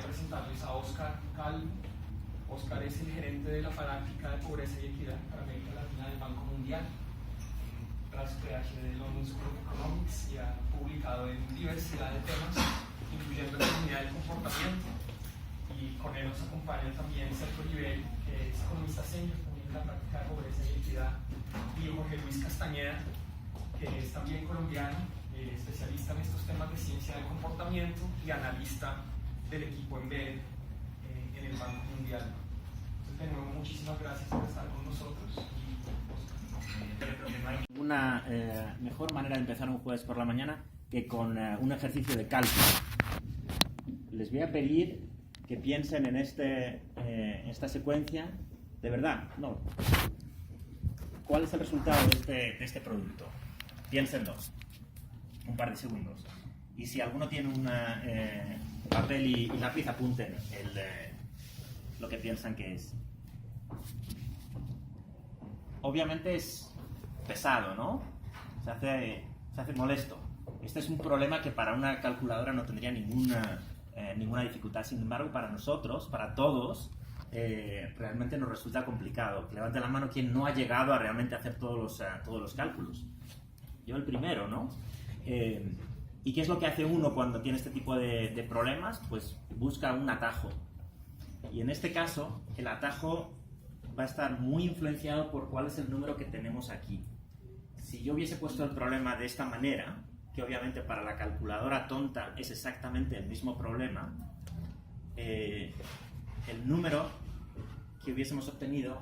presentarles a Oscar Calvo. Oscar es el gerente de la Fanática de Pobreza y Equidad para América Latina del Banco Mundial. Tras PhD de London School of Economics y ha publicado en diversidad de temas, incluyendo la economía del comportamiento. Y con él nos acompaña también Sergio Oliveira, que es economista senior también en la práctica de pobreza y equidad, y Jorge Luis Castañeda, que es también colombiano, especialista en estos temas de ciencia del comportamiento y analista del equipo Embedded en el Banco Mundial. Entonces, de nuevo, muchísimas gracias por estar con nosotros. No hay ninguna mejor manera de empezar un jueves por la mañana que con un ejercicio de cálculo. Les voy a pedir que piensen en esta secuencia. De verdad, no. ¿Cuál es el resultado de este producto? Piénsenlo. Un par de segundos. Y si alguno tiene un papel y lápiz, apunten lo que piensan que es. Obviamente es pesado, ¿no? Se hace molesto. Este es un problema que para una calculadora no tendría ninguna dificultad. Sin embargo, para nosotros, para todos, realmente nos resulta complicado. Que levante la mano quien no ha llegado a realmente hacer todos los cálculos. Yo el primero, ¿no? ¿Y qué es lo que hace uno cuando tiene este tipo de problemas? Pues busca un atajo. Y en este caso, el atajo va a estar muy influenciado por cuál es el número que tenemos aquí. Si yo hubiese puesto el problema de esta manera, que obviamente para la calculadora tonta es exactamente el mismo problema, el número que hubiésemos obtenido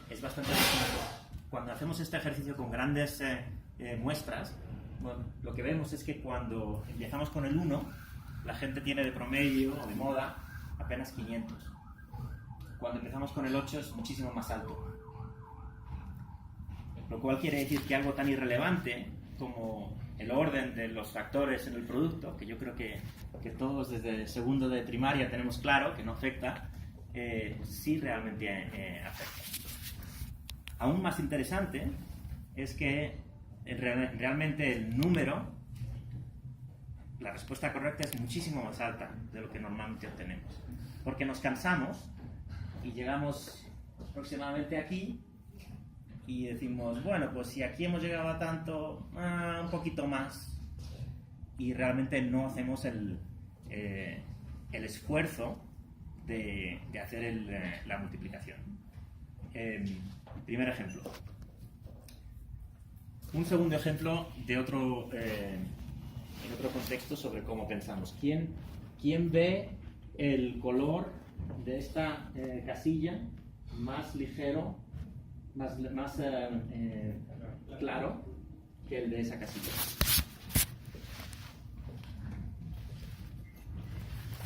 es bastante distinto. Cuando hacemos este ejercicio con grandes muestras, bueno, lo que vemos es que cuando empezamos con el 1, la gente tiene de promedio o de moda apenas 500. Cuando empezamos con el 8 es muchísimo más alto. Lo cual quiere decir que algo tan irrelevante como el orden de los factores en el producto, que yo creo que todos desde segundo de primaria tenemos claro que no afecta, sí realmente afecta. Aún más interesante es que realmente el número, la respuesta correcta es muchísimo más alta de lo que normalmente obtenemos. Porque nos cansamos y llegamos aproximadamente aquí y decimos, bueno, pues si aquí hemos llegado a tanto, un poquito más, y realmente no hacemos el esfuerzo de hacer la multiplicación. Primer ejemplo. Un segundo ejemplo de otro contexto sobre cómo pensamos. ¿Quién ve el color de esta casilla más ligero, más claro que el de esa casilla?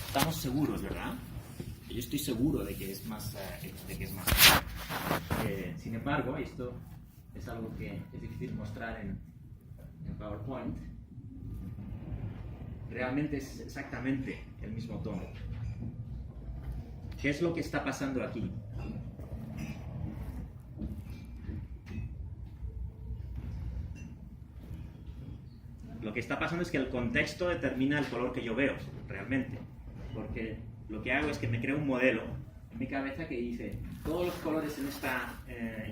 Estamos seguros, ¿verdad? Yo estoy seguro de que es más claro. Sin embargo, esto es algo que es difícil mostrar en PowerPoint. Realmente es exactamente el mismo tono. ¿Qué es lo que está pasando aquí? Lo que está pasando es que el contexto determina el color que yo veo, realmente. Porque lo que hago es que me creo un modelo en mi cabeza que dice todos los colores en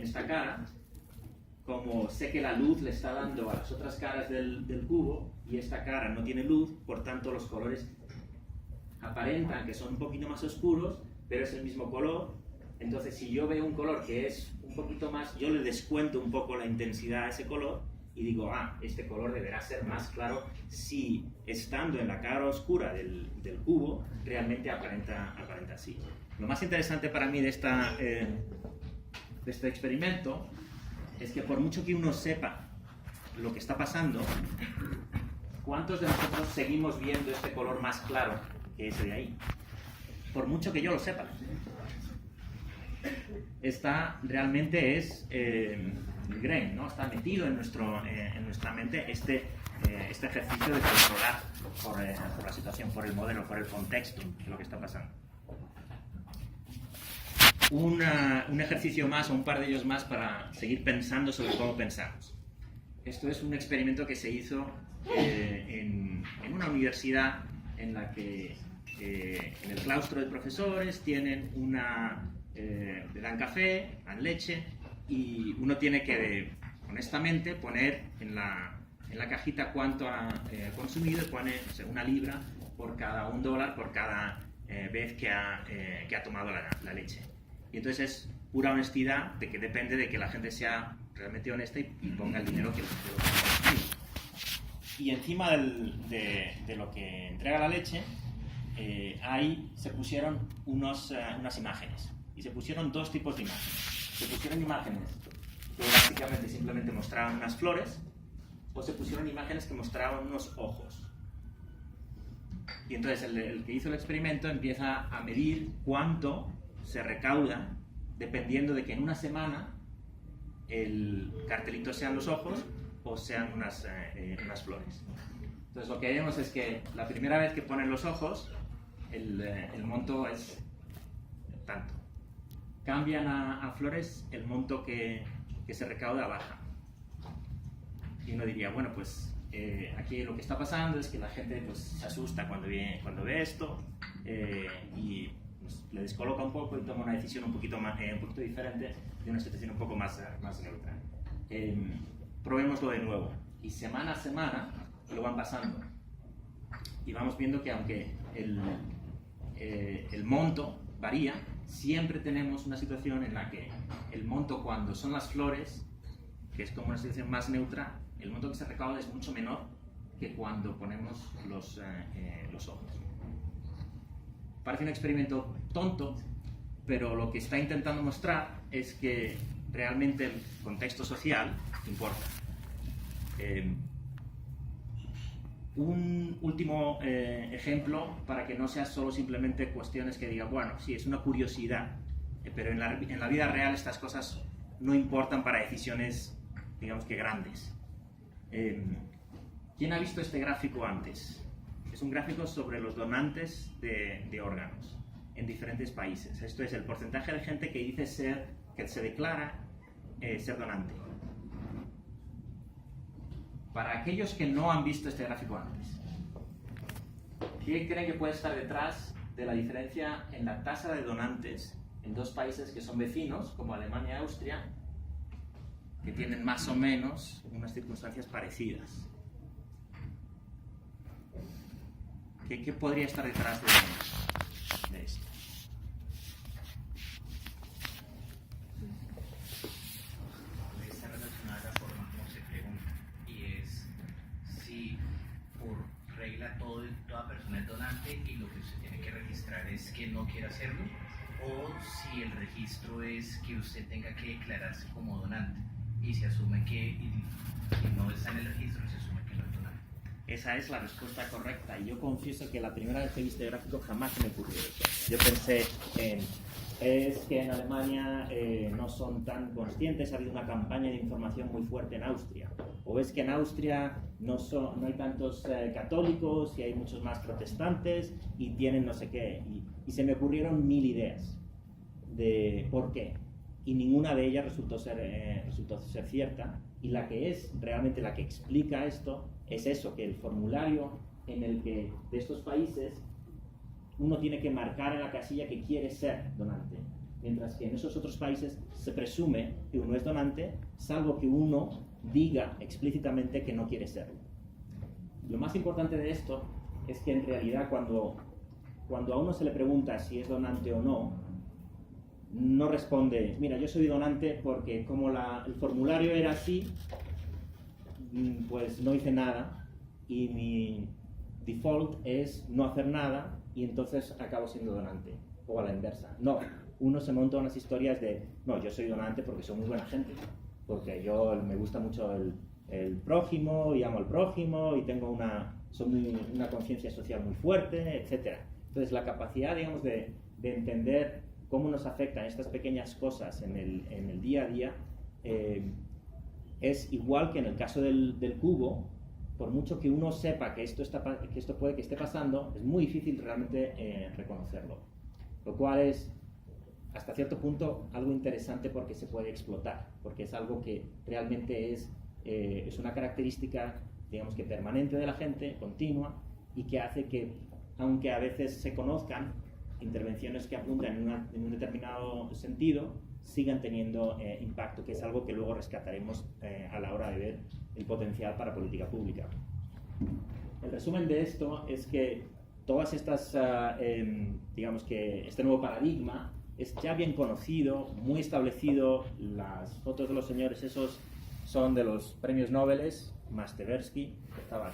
esta cara, como sé que la luz le está dando a las otras caras del cubo y esta cara no tiene luz, por tanto los colores aparentan que son un poquito más oscuros, pero es el mismo color. Entonces si yo veo un color que es un poquito más, yo le descuento un poco la intensidad a ese color y digo, este color deberá ser más claro si estando en la cara oscura del cubo realmente aparenta así. Lo más interesante para mí de este experimento es que por mucho que uno sepa lo que está pasando, ¿cuántos de nosotros seguimos viendo este color más claro que ese de ahí? Por mucho que yo lo sepa. Realmente es ingrained, ¿no? Está metido en nuestra mente este ejercicio de controlar por la situación, por el modelo, por el contexto de lo que está pasando. Un ejercicio más o un par de ellos más para seguir pensando sobre cómo pensamos. Esto es un experimento que se hizo en una universidad en la que en el claustro de profesores tienen le dan café, dan leche, y uno tiene que honestamente poner en la cajita cuánto ha consumido, y pone, no sé, 1 libra por cada $1 por cada vez que ha tomado la leche. Y entonces es pura honestidad, de que depende de que la gente sea realmente honesta y ponga el dinero que ha consumido. Y encima de lo que entrega la leche, ahí se pusieron unas imágenes. Y se pusieron 2 tipos de imágenes. Se pusieron imágenes que básicamente simplemente mostraban unas flores, o se pusieron imágenes que mostraban unos ojos. Y entonces el que hizo el experimento empieza a medir cuánto se recauda dependiendo de que en una semana el cartelito sean los ojos o sean unas flores. Entonces lo que vemos es que la primera vez que ponen los ojos, el monto es tanto. Cambian a flores, el monto que se recauda baja. Y uno diría, bueno, pues aquí lo que está pasando es que la gente pues, se asusta cuando ve esto, y pues, le descoloca un poco y toma una decisión un poquito diferente de una situación un poco más neutra. Probémoslo de nuevo, y semana a semana lo van pasando, y vamos viendo que aunque el monto varía, siempre tenemos una situación en la que el monto, cuando son las flores, que es como una situación más neutra, el monto que se recauda es mucho menor que cuando ponemos los ojos. Parece un experimento tonto, pero lo que está intentando mostrar es que realmente el contexto social importa. Un último ejemplo, para que no sea solo simplemente cuestiones que digan, bueno, sí, es una curiosidad, pero en la vida real estas cosas no importan para decisiones, digamos que grandes. ¿Quién ha visto este gráfico antes? Es un gráfico sobre los donantes de órganos en diferentes países. Esto es el porcentaje de gente que dice que se declara ser donante. Para aquellos que no han visto este gráfico antes, ¿qué creen que puede estar detrás de la diferencia en la tasa de donantes en 2 países que son vecinos, como Alemania y Austria, que tienen más o menos unas circunstancias parecidas? ¿Qué podría estar detrás de esto? Está relacionada a la forma como se pregunta, y es si por regla toda persona es donante y lo que usted tiene que registrar es que no quiere hacerlo, o si el registro es que usted tenga que declararse como donante y se asume que no está en el registro, se asume que no es donante. Esa es la respuesta correcta, y yo confieso que la primera vez que vi este gráfico jamás se me ocurrió eso. Yo pensé es que en Alemania no son tan conscientes, ha habido una campaña de información muy fuerte en Austria, o es que en Austria no hay tantos católicos y hay muchos más protestantes y tienen no sé qué, y se me ocurrieron 1000 ideas de por qué, y ninguna de ellas resultó ser cierta, y la que es realmente la que explica esto es eso, que el formulario en el que de estos países uno tiene que marcar en la casilla que quiere ser donante, mientras que en esos otros países se presume que uno es donante, salvo que uno diga explícitamente que no quiere serlo. Lo más importante de esto es que en realidad cuando a uno se le pregunta si es donante o no responde, mira, yo soy donante porque como el formulario era así, pues no hice nada, y mi default es no hacer nada y entonces acabo siendo donante, o a la inversa. No, uno se monta unas historias de, no, yo soy donante porque soy muy buena gente, porque me gusta mucho el prójimo y amo al prójimo y tengo una conciencia social muy fuerte, etc. Entonces la capacidad, digamos, de entender cómo nos afectan estas pequeñas cosas en el día a día es igual que en el caso del cubo. Por mucho que uno sepa que esto puede que esté pasando, es muy difícil realmente reconocerlo. Lo cual es, hasta cierto punto, algo interesante porque se puede explotar, porque es algo que realmente es una característica, digamos que permanente de la gente, continua, y que hace que aunque a veces se conozcan intervenciones que apuntan en un determinado sentido, sigan teniendo impacto, que es algo que luego rescataremos a la hora de ver el potencial para política pública. El resumen de esto es que todas estas, digamos que este nuevo paradigma es ya bien conocido, muy establecido. Las fotos de los señores esos son de los premios Nobel, más Tversky, estaba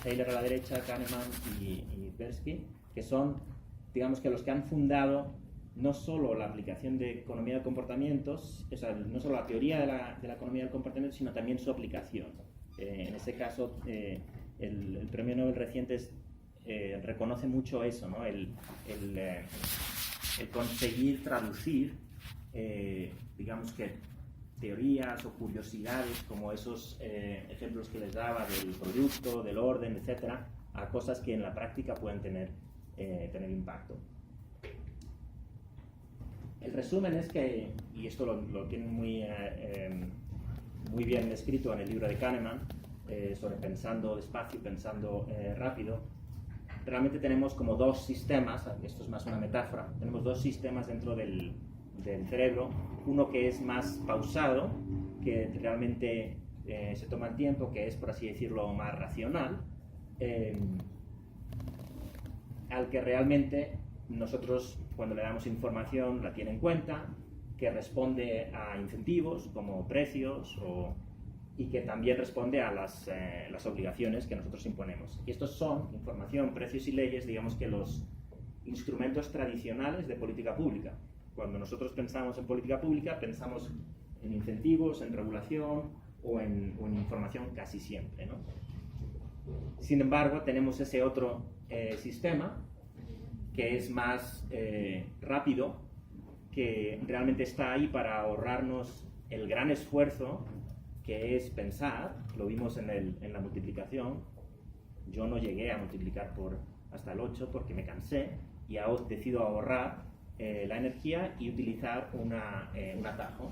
Taylor a la derecha, Kahneman y Tversky, que son, digamos que los que han fundado no solo la aplicación de economía de comportamientos, o sea, no solo la teoría de la economía del comportamiento, sino también su aplicación. En ese caso, el premio Nobel reciente reconoce mucho eso, ¿no? El conseguir traducir, digamos que teorías o curiosidades como esos ejemplos que les daba del producto, del orden, etcétera, a cosas que en la práctica pueden tener impacto. El resumen es que, y esto lo tienen muy bien escrito en el libro de Kahneman, sobre pensando despacio y pensando rápido, realmente tenemos como dos sistemas, esto es más una metáfora, tenemos dos sistemas dentro del cerebro, uno que es más pausado, que realmente se toma el tiempo, que es, por así decirlo, más racional, al que realmente nosotros, cuando le damos información, la tiene en cuenta, que responde a incentivos como precios y que también responde a las obligaciones que nosotros imponemos. Y estos son información, precios y leyes, digamos que los instrumentos tradicionales de política pública. Cuando nosotros pensamos en política pública, pensamos en incentivos, en regulación o en información casi siempre, ¿no? Sin embargo, tenemos ese otro sistema que es más rápido, que realmente está ahí para ahorrarnos el gran esfuerzo que es pensar. Lo vimos en la multiplicación. Yo no llegué a multiplicar hasta el 8 porque me cansé y decido ahorrar la energía y utilizar un atajo.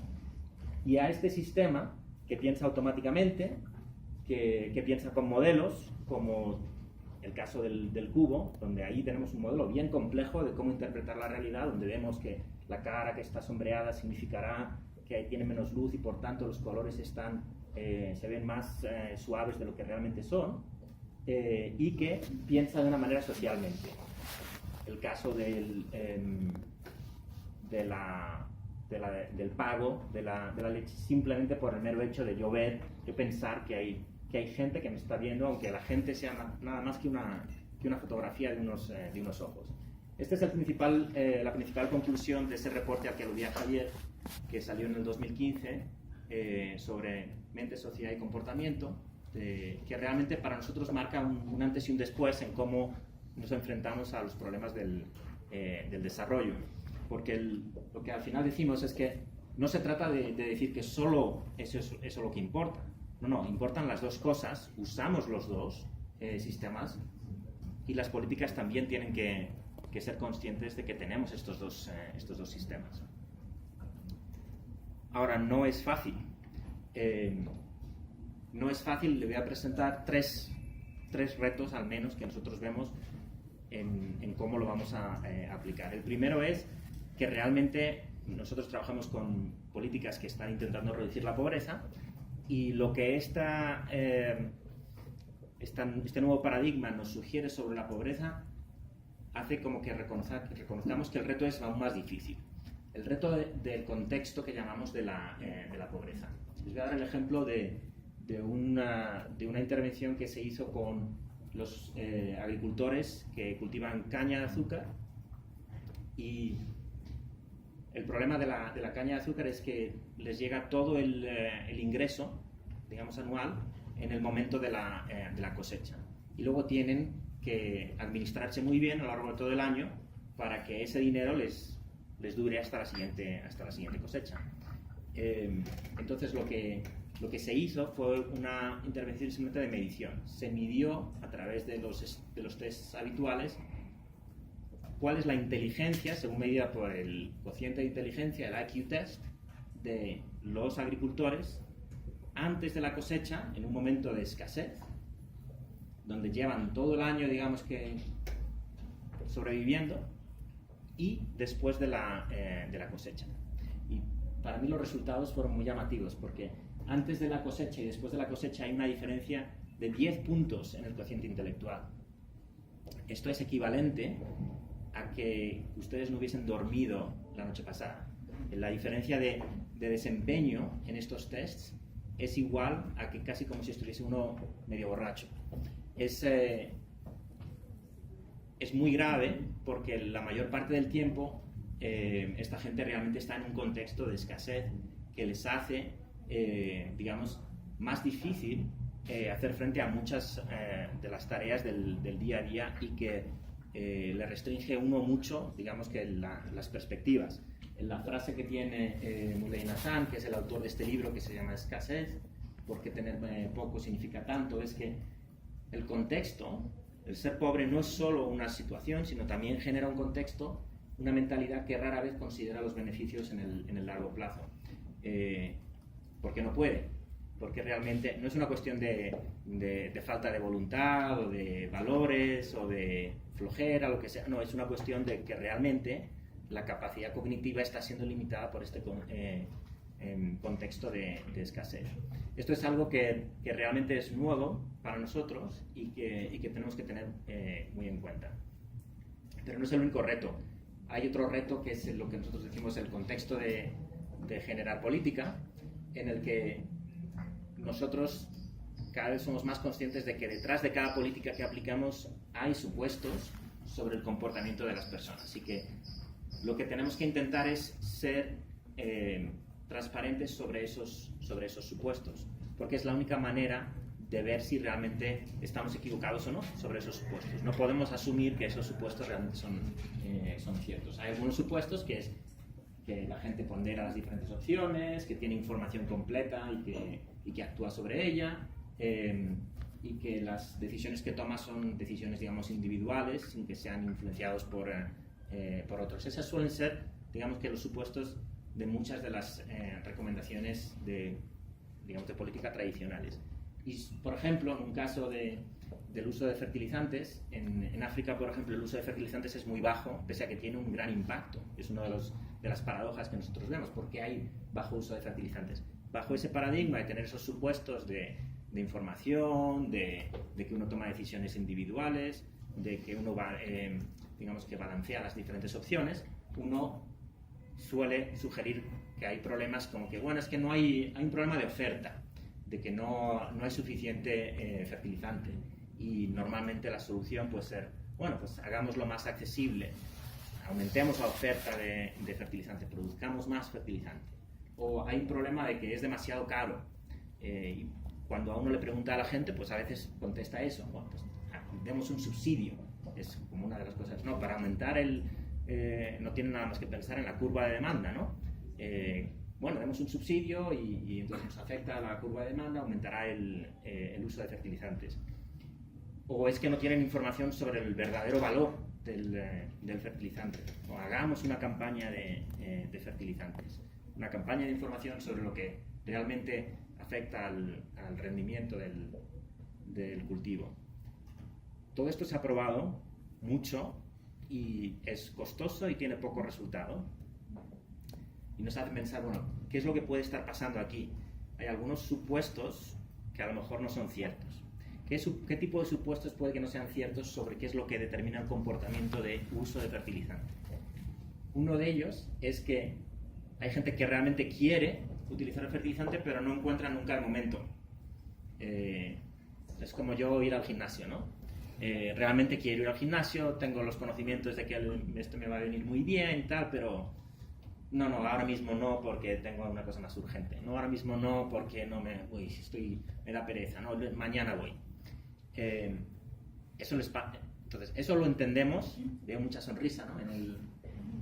Y a este sistema que piensa automáticamente, que piensa con modelos, como el caso del cubo, donde ahí tenemos un modelo bien complejo de cómo interpretar la realidad, donde vemos que la cara que está sombreada significará que ahí tiene menos luz y por tanto los colores se ven más suaves de lo que realmente son, y que piensa de una manera socialmente. El caso del pago de la leche, simplemente por el mero hecho de yo pensar que hay gente que me está viendo, aunque la gente sea nada más que una fotografía de unos ojos. Esta es la principal conclusión de ese reporte al que aludía Javier, que salió en el 2015, sobre mente, sociedad y comportamiento, que realmente para nosotros marca un antes y un después en cómo nos enfrentamos a los problemas del desarrollo. Porque lo que al final decimos es que no se trata de decir que solo eso es lo que importa. No, importan las dos cosas, usamos los dos sistemas, y las políticas también tienen que ser conscientes de que tenemos estos dos sistemas. Ahora, no es fácil. No es fácil. Le voy a presentar tres retos al menos que nosotros vemos en cómo lo vamos a aplicar. El primero es que realmente nosotros trabajamos con políticas que están intentando reducir la pobreza, y lo que este nuevo paradigma nos sugiere sobre la pobreza hace como que reconozcamos que el reto es aún más difícil. El reto del contexto que llamamos de la pobreza. Les voy a dar el ejemplo de una intervención que se hizo con los agricultores que cultivan caña de azúcar, y el problema de la caña de azúcar es que les llega todo el ingreso, digamos, anual en el momento de la cosecha, y luego tienen que administrarse muy bien a lo largo de todo el año para que ese dinero les dure hasta la siguiente cosecha. Entonces lo que se hizo fue una intervención simplemente de medición. Se midió a través de los tests habituales cuál es la inteligencia, según medida por el cociente de inteligencia, el IQ test, de los agricultores antes de la cosecha, en un momento de escasez, donde llevan todo el año, digamos que sobreviviendo y después de la cosecha. Y para mí los resultados fueron muy llamativos, porque antes de la cosecha y después de la cosecha hay una diferencia de 10 puntos en el cociente intelectual. Esto es equivalente a que ustedes no hubiesen dormido la noche pasada. La diferencia de desempeño en estos tests es igual a que casi como si estuviese uno medio borracho. Es muy grave porque la mayor parte del tiempo esta gente realmente está en un contexto de escasez que les hace, digamos, más difícil hacer frente a muchas de las tareas del día a día y que le restringe uno mucho, digamos, que las perspectivas. La frase que tiene Muley Nassan, que es el autor de este libro que se llama Escasez, porque tener poco significa tanto, es que el contexto, el ser pobre no es solo una situación, sino también genera un contexto, una mentalidad que rara vez considera los beneficios en el largo plazo. Porque no puede, porque realmente no es una cuestión de falta de voluntad o de valores o de flojera, lo que sea, no, es una cuestión de que realmente la capacidad cognitiva está siendo limitada por este contexto de escasez. Esto es algo que realmente es nuevo para nosotros y que tenemos que tener muy en cuenta. Pero no es el único reto. Hay otro reto que es lo que nosotros decimos el contexto de generar política, en el que nosotros cada vez somos más conscientes de que detrás de cada política que aplicamos hay supuestos sobre el comportamiento de las personas. Así que lo que tenemos que intentar es ser transparentes sobre esos supuestos, porque es la única manera de ver si realmente estamos equivocados o no sobre esos supuestos. No podemos asumir que esos supuestos realmente son ciertos. Hay algunos supuestos que es que la gente pondera las diferentes opciones, que tiene información completa y que actúa sobre ella, y que las decisiones que toma son decisiones, digamos, individuales, sin que sean influenciados por otros. Esas suelen ser, digamos, que los supuestos de muchas de las recomendaciones de política tradicionales. Y, por ejemplo, en un caso del uso de fertilizantes, en África, por ejemplo, el uso de fertilizantes es muy bajo, pese a que tiene un gran impacto. Es una de las paradojas que nosotros vemos. ¿Por qué hay bajo uso de fertilizantes? Bajo ese paradigma de tener esos supuestos de información, de que uno toma decisiones individuales, de que uno va, digamos, que balancea las diferentes opciones, uno suele sugerir que hay problemas como que, bueno, es que hay un problema de oferta, de que no hay suficiente fertilizante, y normalmente la solución puede ser, bueno, pues hagámoslo más accesible, aumentemos la oferta de fertilizante, produzcamos más fertilizante. O hay un problema de que es demasiado caro, y cuando a uno le pregunta a la gente, pues a veces contesta eso, bueno, pues demos un subsidio, es como una de las cosas, no, para aumentar no tiene nada más que pensar en la curva de demanda, ¿no? Bueno, demos un subsidio y entonces nos afecta a la curva de demanda, aumentará el uso de fertilizantes. O es que no tienen información sobre el verdadero valor del fertilizante. O hagamos una campaña de fertilizantes, una campaña de información sobre lo que realmente afecta al rendimiento del cultivo. Todo esto se ha probado mucho y es costoso y tiene poco resultado. Y nos hace pensar, bueno, ¿qué es lo que puede estar pasando aquí? Hay algunos supuestos que a lo mejor no son ciertos. ¿Qué tipo de supuestos puede que no sean ciertos sobre qué es lo que determina el comportamiento de uso de fertilizante? Uno de ellos es que hay gente que realmente quiere utilizar el fertilizante, pero no encuentra nunca el momento. Es como yo ir al gimnasio, ¿no? Realmente quiero ir al gimnasio, tengo los conocimientos de que esto me va a venir muy bien y tal, pero no, ahora mismo no, porque tengo una cosa más urgente. No, ahora mismo no, porque me da pereza, ¿no? Mañana voy. Entonces, eso lo entendemos, veo mucha sonrisa, ¿no?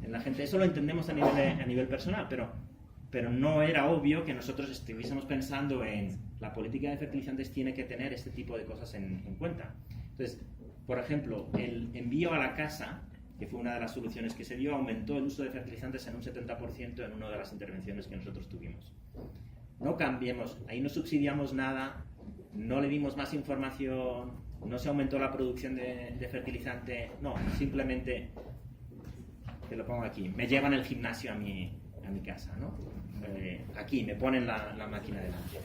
en la gente, eso lo entendemos a nivel personal, pero no era obvio que nosotros estuviésemos pensando en la política de fertilizantes tiene que tener este tipo de cosas en cuenta. Entonces, por ejemplo, el envío a la casa, que fue una de las soluciones que se dio, aumentó el uso de fertilizantes en un 70% en una de las intervenciones que nosotros tuvimos. No cambiemos, ahí no subsidiamos nada, no le dimos más información, no se aumentó la producción de fertilizante, no, simplemente, te lo pongo aquí, me llevan el gimnasio a mi casa, ¿no? Aquí me ponen la máquina delante.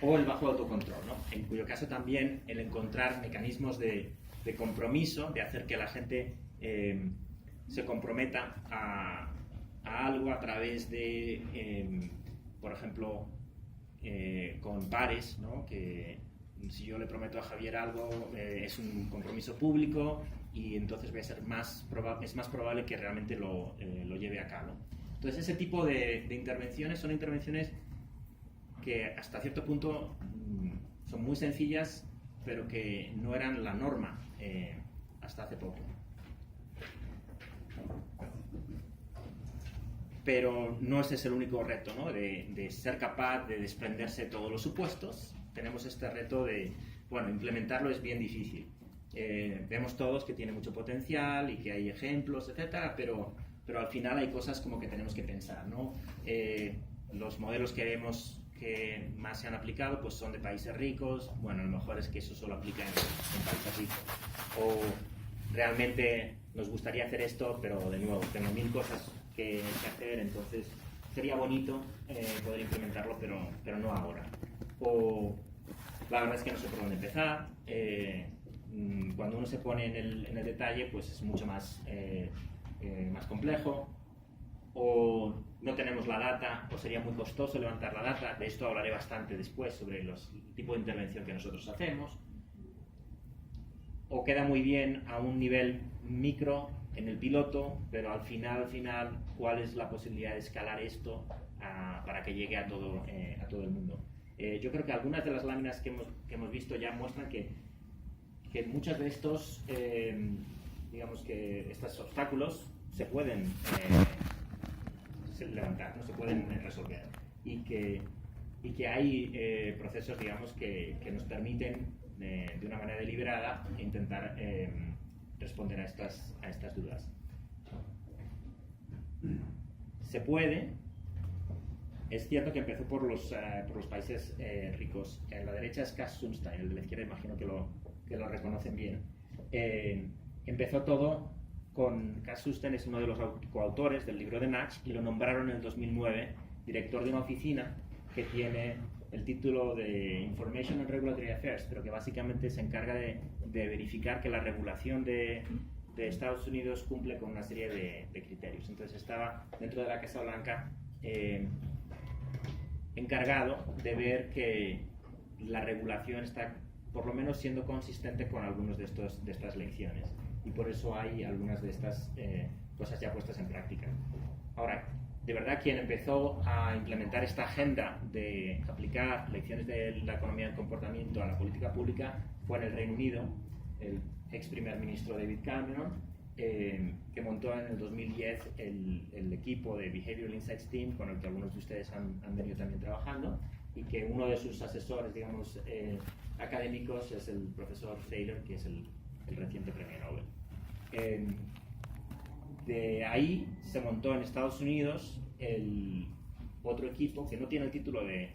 O el bajo autocontrol, ¿no? En cuyo caso también el encontrar mecanismos de compromiso, de hacer que la gente se comprometa a algo a través de, por ejemplo, con pares, ¿no? Que si yo le prometo a Javier algo, es un compromiso público y entonces es más probable que realmente lo lleve a cabo. Entonces ese tipo de intervenciones son intervenciones que hasta cierto punto son muy sencillas, pero que no eran la norma hasta hace poco. Pero no ese es el único reto, ¿no? De ser capaz de desprenderse de todos los supuestos. Tenemos este reto de, bueno, implementarlo es bien difícil. Vemos todos que tiene mucho potencial y que hay ejemplos, etcétera, pero al final hay cosas como que tenemos que pensar, ¿no? Los modelos que vemos que más se han aplicado pues son de países ricos. Bueno, a lo mejor es que eso solo aplica en países ricos. O realmente nos gustaría hacer esto, pero de nuevo, tengo 1000 cosas que hacer, entonces sería bonito poder implementarlo, pero no ahora. O la verdad es que no sé por dónde empezar. Cuando uno se pone en el detalle, pues es mucho más complejo. O no tenemos la data, o sería muy costoso levantar la data. De esto hablaré bastante después sobre el tipo de intervención que nosotros hacemos. O queda muy bien a un nivel micro en el piloto, pero al final, ¿cuál es la posibilidad de escalar esto para que llegue a todo el mundo? Yo creo que algunas de las láminas que hemos visto ya muestran que muchos de estos, digamos que estos obstáculos se pueden levantar, no se pueden resolver, y que hay procesos, digamos, que nos permiten de una manera deliberada intentar responder a estas dudas. Se puede. Es cierto que empezó por los países ricos. En la derecha es Cass Sunstein, el de la izquierda imagino que lo reconocen bien. Empezó todo con Cass Sunstein, es uno de los coautores del libro de Natch, y lo nombraron en el 2009 director de una oficina que tiene el título de Information and Regulatory Affairs, pero que básicamente se encarga de verificar que la regulación de Estados Unidos cumple con una serie de criterios. Entonces estaba dentro de la Casa Blanca encargado de ver que la regulación está por lo menos siendo consistente con algunos de estas lecciones, y por eso hay algunas de estas cosas ya puestas en práctica. Ahora, de verdad, quien empezó a implementar esta agenda de aplicar lecciones de la economía del comportamiento a la política pública fue en el Reino Unido, el ex primer ministro David Cameron, que montó en el 2010 el equipo de Behavioral Insights Team, con el que algunos de ustedes han venido también trabajando, y que uno de sus asesores, digamos, académicos es el profesor Thaler, que es el reciente premio Nobel. De ahí se montó en Estados Unidos el otro equipo que no tiene el título de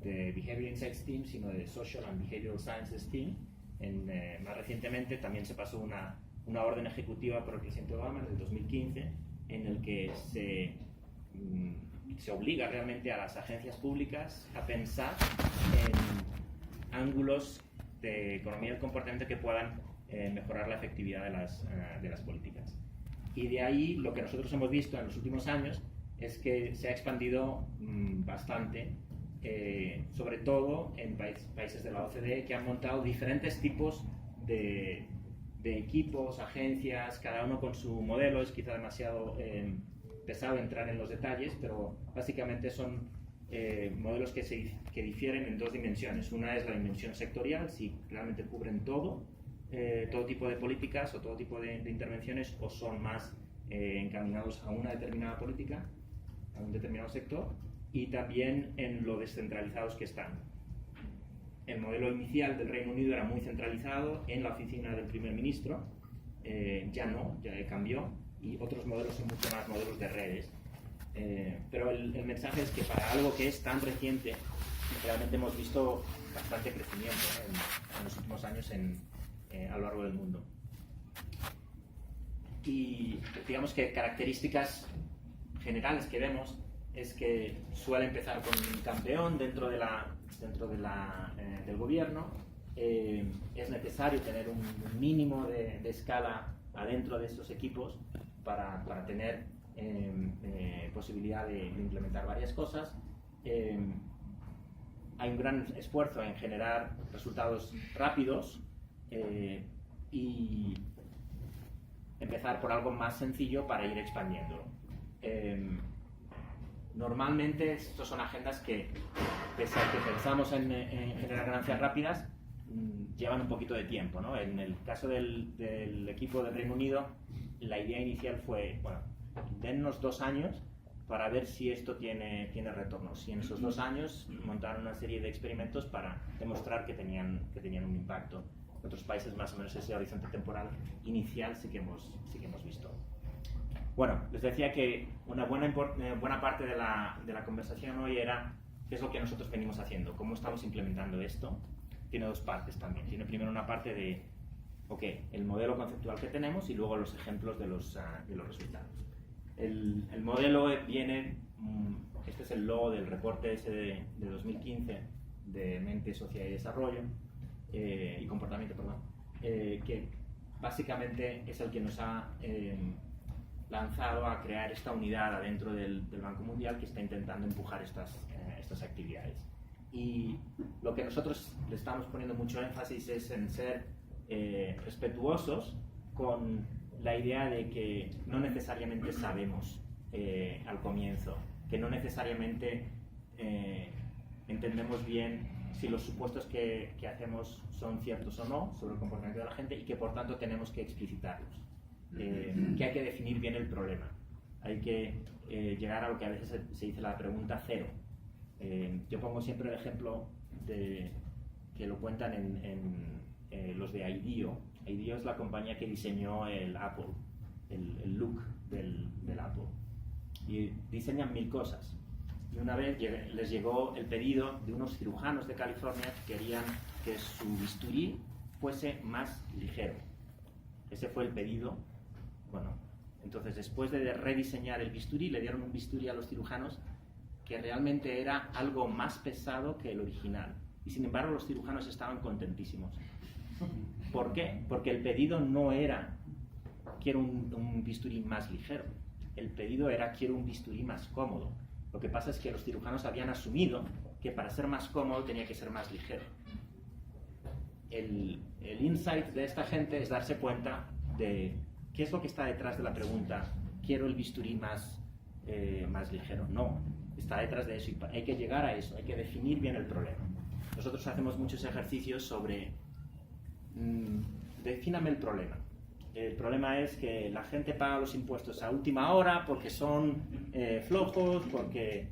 Behavioral Insights Team, sino de Social and Behavioral Sciences Team. Más recientemente también se pasó una orden ejecutiva por el presidente Obama en el 2015, en el que se obliga realmente a las agencias públicas a pensar en ángulos de economía del comportamiento que puedan mejorar la efectividad de las políticas. Y de ahí lo que nosotros hemos visto en los últimos años es que se ha expandido bastante, sobre todo en países de la OCDE, que han montado diferentes tipos de equipos, agencias, cada uno con su modelo. Es quizá demasiado pesado entrar en los detalles, pero básicamente son modelos que difieren en dos dimensiones. Una es la dimensión sectorial, si realmente cubren todo tipo de políticas o todo tipo de intervenciones, o son más encaminados a una determinada política, a un determinado sector, y también en lo descentralizados que están. El modelo inicial del Reino Unido era muy centralizado en la oficina del primer ministro, ya cambió, y otros modelos son mucho más modelos de redes. Pero el mensaje es que para algo que es tan reciente, realmente hemos visto bastante crecimiento en los últimos años a lo largo del mundo. Y digamos que características generales que vemos es que suele empezar con un campeón dentro del gobierno. Es necesario tener un mínimo de escala adentro de estos equipos para tener posibilidad de implementar varias cosas. Hay un gran esfuerzo en generar resultados rápidos y empezar por algo más sencillo para ir expandiéndolo. Normalmente estas son agendas que, pese a que pensamos en generar ganancias rápidas, llevan un poquito de tiempo, ¿no? En el caso del equipo del Reino Unido, la idea inicial fue, bueno, dennos 2 años para ver si esto tiene retornos. Y en esos 2 años montaron una serie de experimentos para demostrar que tenían un impacto. En otros países más o menos ese horizonte temporal inicial sí que hemos visto. Bueno, les decía que una buena parte de la conversación hoy era qué es lo que nosotros venimos haciendo, cómo estamos implementando esto. Tiene 2 partes también. Tiene primero una parte de el modelo conceptual que tenemos y luego los ejemplos de los resultados. El modelo viene, este es el logo del reporte ese de 2015 de Mente, Sociedad y Desarrollo y Comportamiento, perdón, que básicamente es el que nos ha lanzado a crear esta unidad adentro del Banco Mundial que está intentando empujar estas actividades. Y lo que nosotros le estamos poniendo mucho énfasis es en ser respetuosos con la idea de que no necesariamente sabemos al comienzo, que no necesariamente entendemos bien si los supuestos que hacemos son ciertos o no sobre el comportamiento de la gente y que por tanto tenemos que explicitarlos, que hay que definir bien el problema, hay que llegar a lo que a veces se dice la pregunta cero. Yo pongo siempre el ejemplo que lo cuentan en los de IDEO. IDEO es la compañía que diseñó el Apple, el look del Apple. Y diseñan 1000 cosas. Y una vez les llegó el pedido de unos cirujanos de California que querían que su bisturí fuese más ligero. Ese fue el pedido. Bueno, entonces después de rediseñar el bisturí, le dieron un bisturí a los cirujanos que realmente era algo más pesado que el original. Y sin embargo los cirujanos estaban contentísimos. ¿Por qué? Porque el pedido no era quiero un bisturí más ligero. El pedido era quiero un bisturí más cómodo. Lo que pasa es que los cirujanos habían asumido que para ser más cómodo tenía que ser más ligero. El insight de esta gente es darse cuenta de qué es lo que está detrás de la pregunta quiero el bisturí más ligero. No, está detrás de eso y hay que llegar a eso, hay que definir bien el problema. Nosotros hacemos muchos ejercicios sobre defíname el problema. El problema es que la gente paga los impuestos a última hora porque son flojos, porque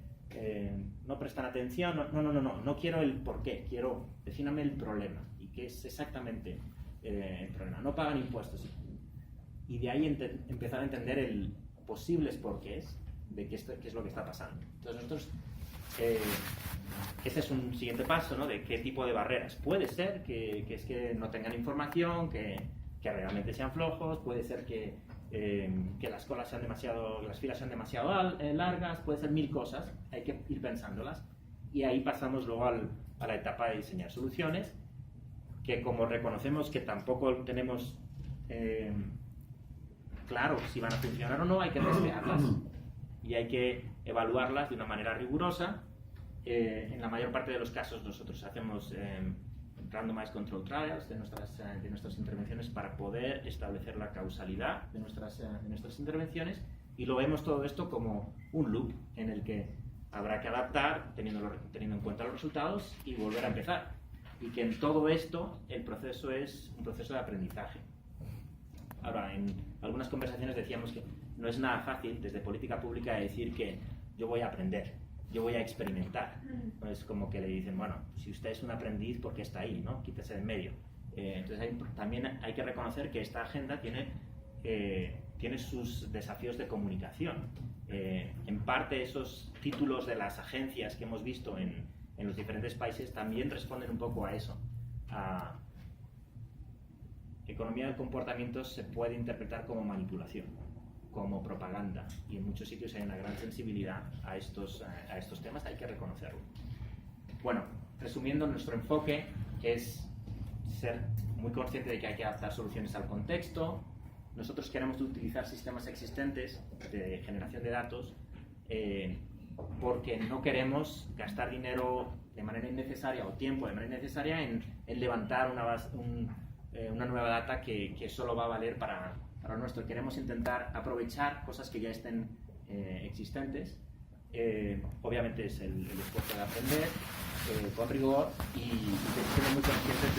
no prestan atención. No quiero el por qué, quiero defíname el problema. ¿Y qué es exactamente el problema? No pagan impuestos. Y de ahí empezar a entender el posibles porqués de qué es lo que está pasando. Entonces nosotros, ese es un siguiente paso, ¿no? De qué tipo de barreras. Puede ser que es que no tengan información, que realmente sean flojos, puede ser que las colas sean las filas sean demasiado largas, puede ser 1000 cosas, hay que ir pensándolas. Y ahí pasamos luego a la etapa de diseñar soluciones, que como reconocemos que tampoco tenemos claro si van a funcionar o no, hay que testearlas y hay que evaluarlas de una manera rigurosa. En la mayor parte de los casos nosotros hacemos randomized control trials de nuestras intervenciones para poder establecer la causalidad de nuestras intervenciones, y lo vemos todo esto como un loop en el que habrá que adaptar teniendo en cuenta los resultados y volver a empezar, y que en todo esto el proceso es un proceso de aprendizaje. Ahora, en algunas conversaciones decíamos que no es nada fácil desde política pública decir que yo voy a aprender, yo voy a experimentar. Es como que le dicen, bueno, si usted es un aprendiz, ¿por qué está ahí? ¿No? Quítese de en medio. Entonces también hay que reconocer que esta agenda tiene sus desafíos de comunicación. En parte esos títulos de las agencias que hemos visto en en los diferentes países también responden un poco a eso. Economía del comportamiento se puede interpretar como manipulación, como propaganda, y en muchos sitios hay una gran sensibilidad a estos temas, hay que reconocerlo. Bueno, resumiendo, nuestro enfoque es ser muy consciente de que hay que adaptar soluciones al contexto. Nosotros queremos utilizar sistemas existentes de generación de datos porque no queremos gastar dinero de manera innecesaria o tiempo de manera innecesaria en levantar una nueva data que solo va a valer para lo nuestro. Queremos intentar aprovechar cosas que ya estén existentes. Obviamente es el esfuerzo de aprender con rigor y ser muy conscientes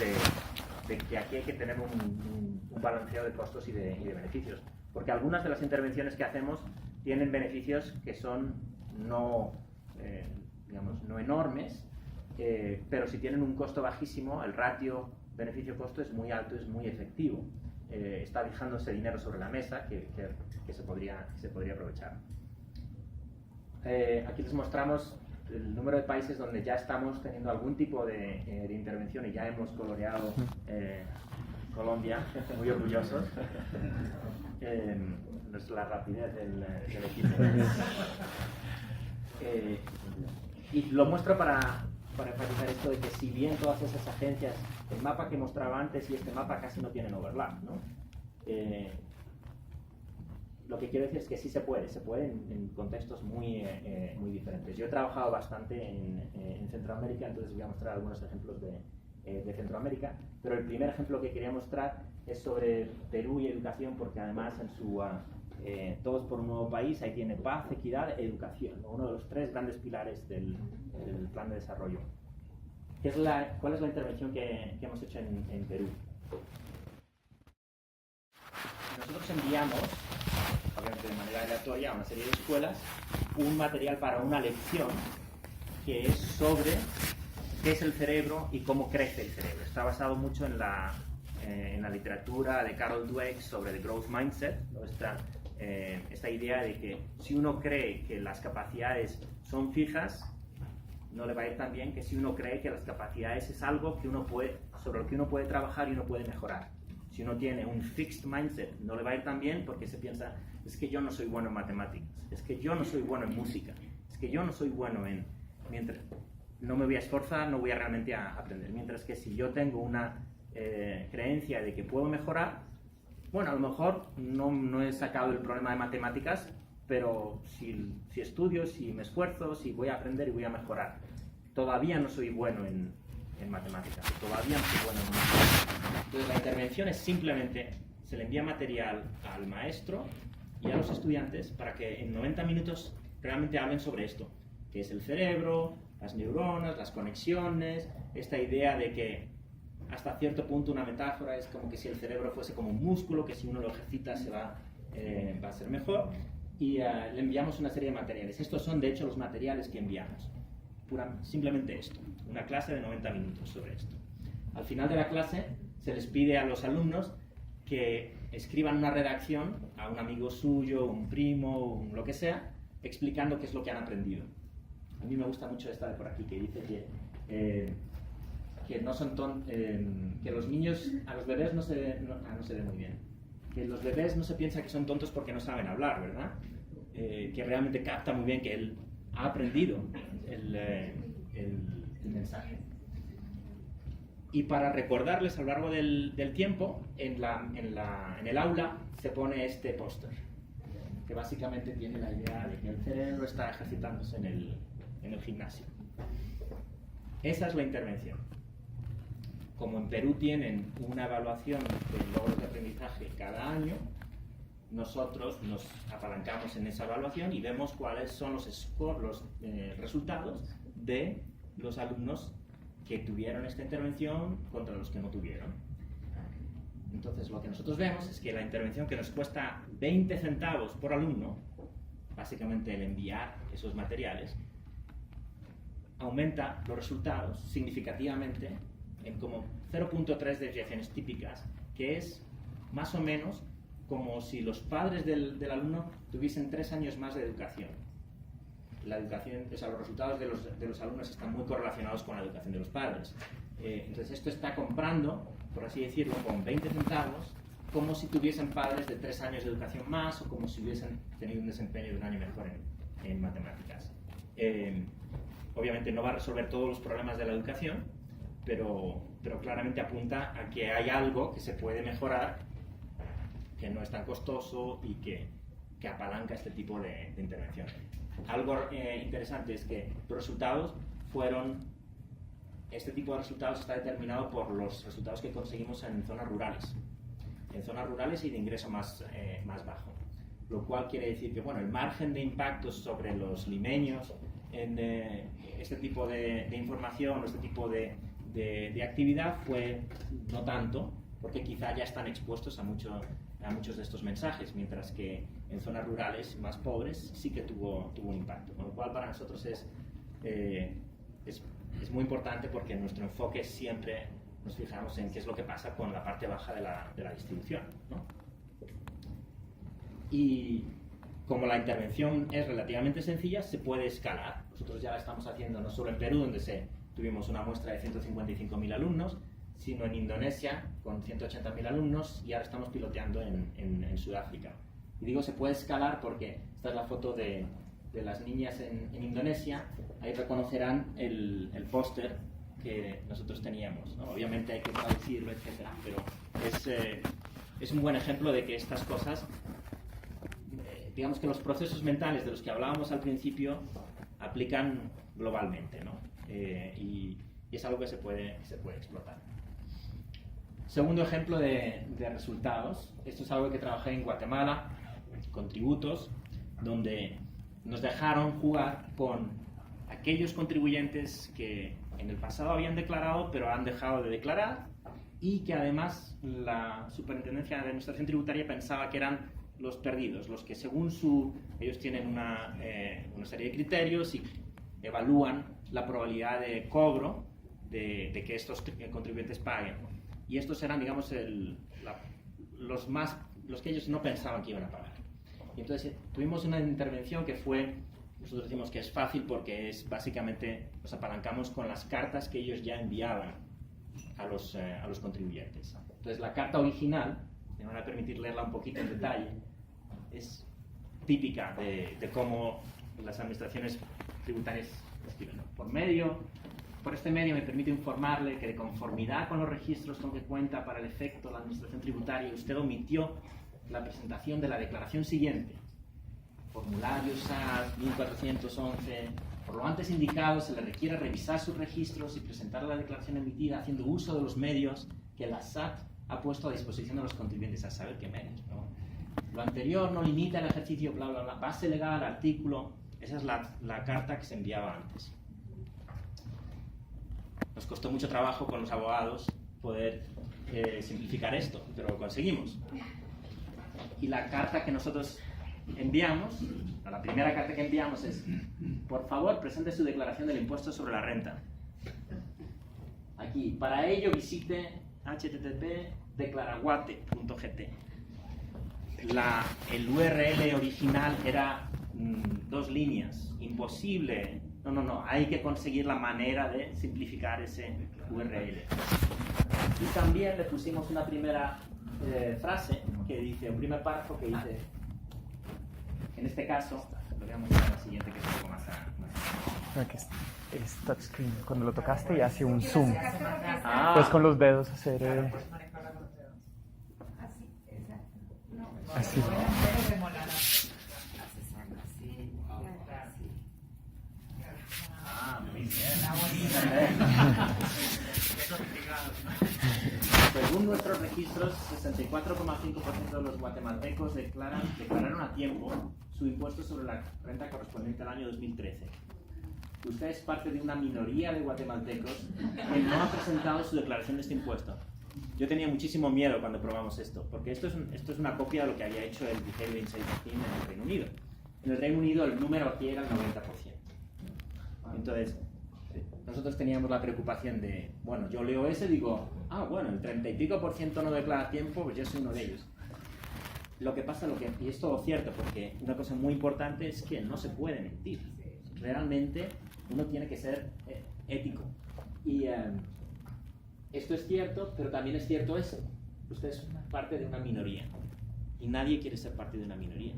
de que aquí hay que tener un balanceo de costos y de beneficios, porque algunas de las intervenciones que hacemos tienen beneficios que son no enormes, pero si tienen un costo bajísimo, el ratio beneficio-costo es muy alto, es muy efectivo. Está dejándose dinero sobre la mesa que se podría aprovechar. Aquí les mostramos el número de países donde ya estamos teniendo algún tipo de intervención y ya hemos coloreado Colombia, muy orgullosos. No es la rapidez del equipo. Y lo muestro para enfatizar esto de que si bien todas esas agencias, el mapa que mostraba antes y este mapa casi no tienen overlap, ¿no? Lo que quiero decir es que sí se puede en contextos muy diferentes. Yo he trabajado bastante en Centroamérica, entonces voy a mostrar algunos ejemplos de Centroamérica, pero el primer ejemplo que quería mostrar es sobre Perú y educación, porque además en su Todos por un nuevo país, ahí tiene paz, equidad, educación, uno de los 3 grandes pilares del plan de desarrollo. ¿Cuál es la intervención que hemos hecho en Perú? Nosotros enviamos, obviamente de manera aleatoria, a una serie de escuelas un material para una lección que es sobre qué es el cerebro y cómo crece el cerebro. Está basado mucho en la literatura de Carol Dweck sobre The Growth Mindset, ¿no? Esta idea de que si uno cree que las capacidades son fijas, no le va a ir tan bien que si uno cree que las capacidades es algo sobre lo que uno puede trabajar y uno puede mejorar. Si uno tiene un fixed mindset, no le va a ir tan bien porque se piensa, es que yo no soy bueno en matemáticas, es que yo no soy bueno en música, es que yo no soy bueno mientras no me voy a esforzar, no voy a realmente aprender. Mientras que si yo tengo una creencia de que puedo mejorar, bueno, a lo mejor no he sacado el problema de matemáticas, pero si estudio, si me esfuerzo, si voy a aprender y voy a mejorar, todavía no soy bueno en matemáticas, todavía no soy bueno en matemáticas. Entonces la intervención es simplemente, se le envía material al maestro y a los estudiantes para que en 90 minutos realmente hablen sobre esto, que es el cerebro, las neuronas, las conexiones, esta idea de que hasta cierto punto una metáfora es como que si el cerebro fuese como un músculo, que si uno lo ejercita va a ser mejor, y le enviamos una serie de materiales. Estos son de hecho los materiales que enviamos, simplemente esto, una clase de 90 minutos sobre esto. Al final de la clase se les pide a los alumnos que escriban una redacción a un amigo suyo, un primo, lo que sea, explicando qué es lo que han aprendido. A mí me gusta mucho esta de por aquí, que dice que no son que los niños, a los bebés no se ve muy bien, que los bebés no se piensa que son tontos porque no saben hablar, ¿verdad? Que realmente capta muy bien que él ha aprendido el mensaje. Y para recordarles a lo largo del tiempo, en el aula se pone este póster, que básicamente tiene la idea de que el cerebro está ejercitándose en el gimnasio. Esa es la intervención. Como en Perú tienen una evaluación de logros de aprendizaje cada año, nosotros nos apalancamos en esa evaluación y vemos cuáles son los resultados de los alumnos que tuvieron esta intervención contra los que no tuvieron. Entonces lo que nosotros vemos es que la intervención que nos cuesta 20 centavos por alumno, básicamente el enviar esos materiales, aumenta los resultados significativamente en como 0.3 desviaciones típicas, que es más o menos como si los padres del alumno tuviesen 3 años más de educación. la educación, o sea, los resultados de los alumnos están muy correlacionados con la educación de los padres. Entonces esto está comprando, por así decirlo, con 20 centavos, como si tuviesen padres de 3 años de educación más o como si hubiesen tenido un desempeño de un año mejor en matemáticas. Obviamente no va a resolver todos los problemas de la educación, pero claramente apunta a que hay algo que se puede mejorar, que no es tan costoso y que apalanca este tipo de intervención. Algo interesante es que los resultados este tipo de resultados está determinado por los resultados que conseguimos en zonas rurales y de ingreso más bajo, lo cual quiere decir que el margen de impacto sobre los limeños en este tipo de información o este tipo de actividad fue no tanto, porque quizá ya están expuestos a muchos de estos mensajes, mientras que en zonas rurales más pobres sí que tuvo un impacto, con lo cual para nosotros es muy importante, porque nuestro enfoque siempre nos fijamos en qué es lo que pasa con la parte baja de la distribución, ¿no? Y como la intervención es relativamente sencilla, se puede escalar. Nosotros ya la estamos haciendo no solo en Perú, donde tuvimos una muestra de 155.000 alumnos, sino en Indonesia con 180.000 alumnos, y ahora estamos piloteando en Sudáfrica. Y digo se puede escalar porque esta es la foto de las niñas en Indonesia. Ahí reconocerán el póster que nosotros teníamos, ¿no? Obviamente hay que traducirlo, etcétera, pero es un buen ejemplo de que estas cosas, digamos que los procesos mentales de los que hablábamos al principio, aplican globalmente, ¿no? Y es algo que se puede explotar. Segundo ejemplo de resultados. Esto es algo que trabajé en Guatemala, con tributos, donde nos dejaron jugar con aquellos contribuyentes que en el pasado habían declarado, pero han dejado de declarar, y que además la Superintendencia de Administración Tributaria pensaba que eran los perdidos, los que según ellos tienen una serie de criterios y evalúan la probabilidad de cobro de que estos contribuyentes paguen. Y estos eran, digamos, los que ellos no pensaban que iban a pagar. Y entonces tuvimos una intervención que nosotros decimos que es fácil porque básicamente nos apalancamos con las cartas que ellos ya enviaban a los contribuyentes. Entonces la carta original, me van a permitir leerla un poquito en detalle, es típica de cómo las administraciones tributarias escriben. Por este medio me permito informarle que, de conformidad con los registros con que cuenta para el efecto la administración tributaria, usted omitió la presentación de la declaración siguiente: formulario SAS 1411. Por lo antes indicado, se le requiere revisar sus registros y presentar la declaración emitida haciendo uso de los medios que la SAT ha puesto a disposición de los contribuyentes, a saber qué medios, ¿no? Lo anterior no limita el ejercicio, bla, bla, bla, base legal, artículo. Esa es la carta que se enviaba antes. Nos costó mucho trabajo con los abogados poder simplificar esto, pero lo conseguimos. Y la carta que nosotros enviamos, la primera carta que enviamos es: por favor, presente su declaración del impuesto sobre la renta. Aquí, para ello visite http://declaraguate.gt. El URL original era 2 líneas, imposible. No, hay que conseguir la manera de simplificar ese URL. Y también le pusimos una primera frase que dice, un primer párrafo que dice, en este caso, lo voy a mostrar en la siguiente, que es un poco más. Es touchscreen. Cuando lo tocaste y hace un zoom. Ah. Pues con los dedos hacer. Así. Muy bien. Según nuestros registros, 64,5% de los guatemaltecos declararon a tiempo su impuesto sobre la renta correspondiente al año 2013. Usted es parte de una minoría de guatemaltecos que no ha presentado su declaración de este impuesto. Yo tenía muchísimo miedo cuando probamos esto, porque esto es una copia de lo que había hecho el Behavior Insight Team en el Reino Unido. En el Reino Unido el número aquí era el 90%. Entonces, nosotros teníamos la preocupación de, bueno, yo leo ese y digo, el 30 y pico % no declara a tiempo, pues yo soy uno de ellos. Lo que pasa, y es todo cierto, porque una cosa muy importante es que no se puede mentir. realmente uno tiene que ser ético. Y esto es cierto, pero también es cierto eso. Usted es parte de una minoría y nadie quiere ser parte de una minoría.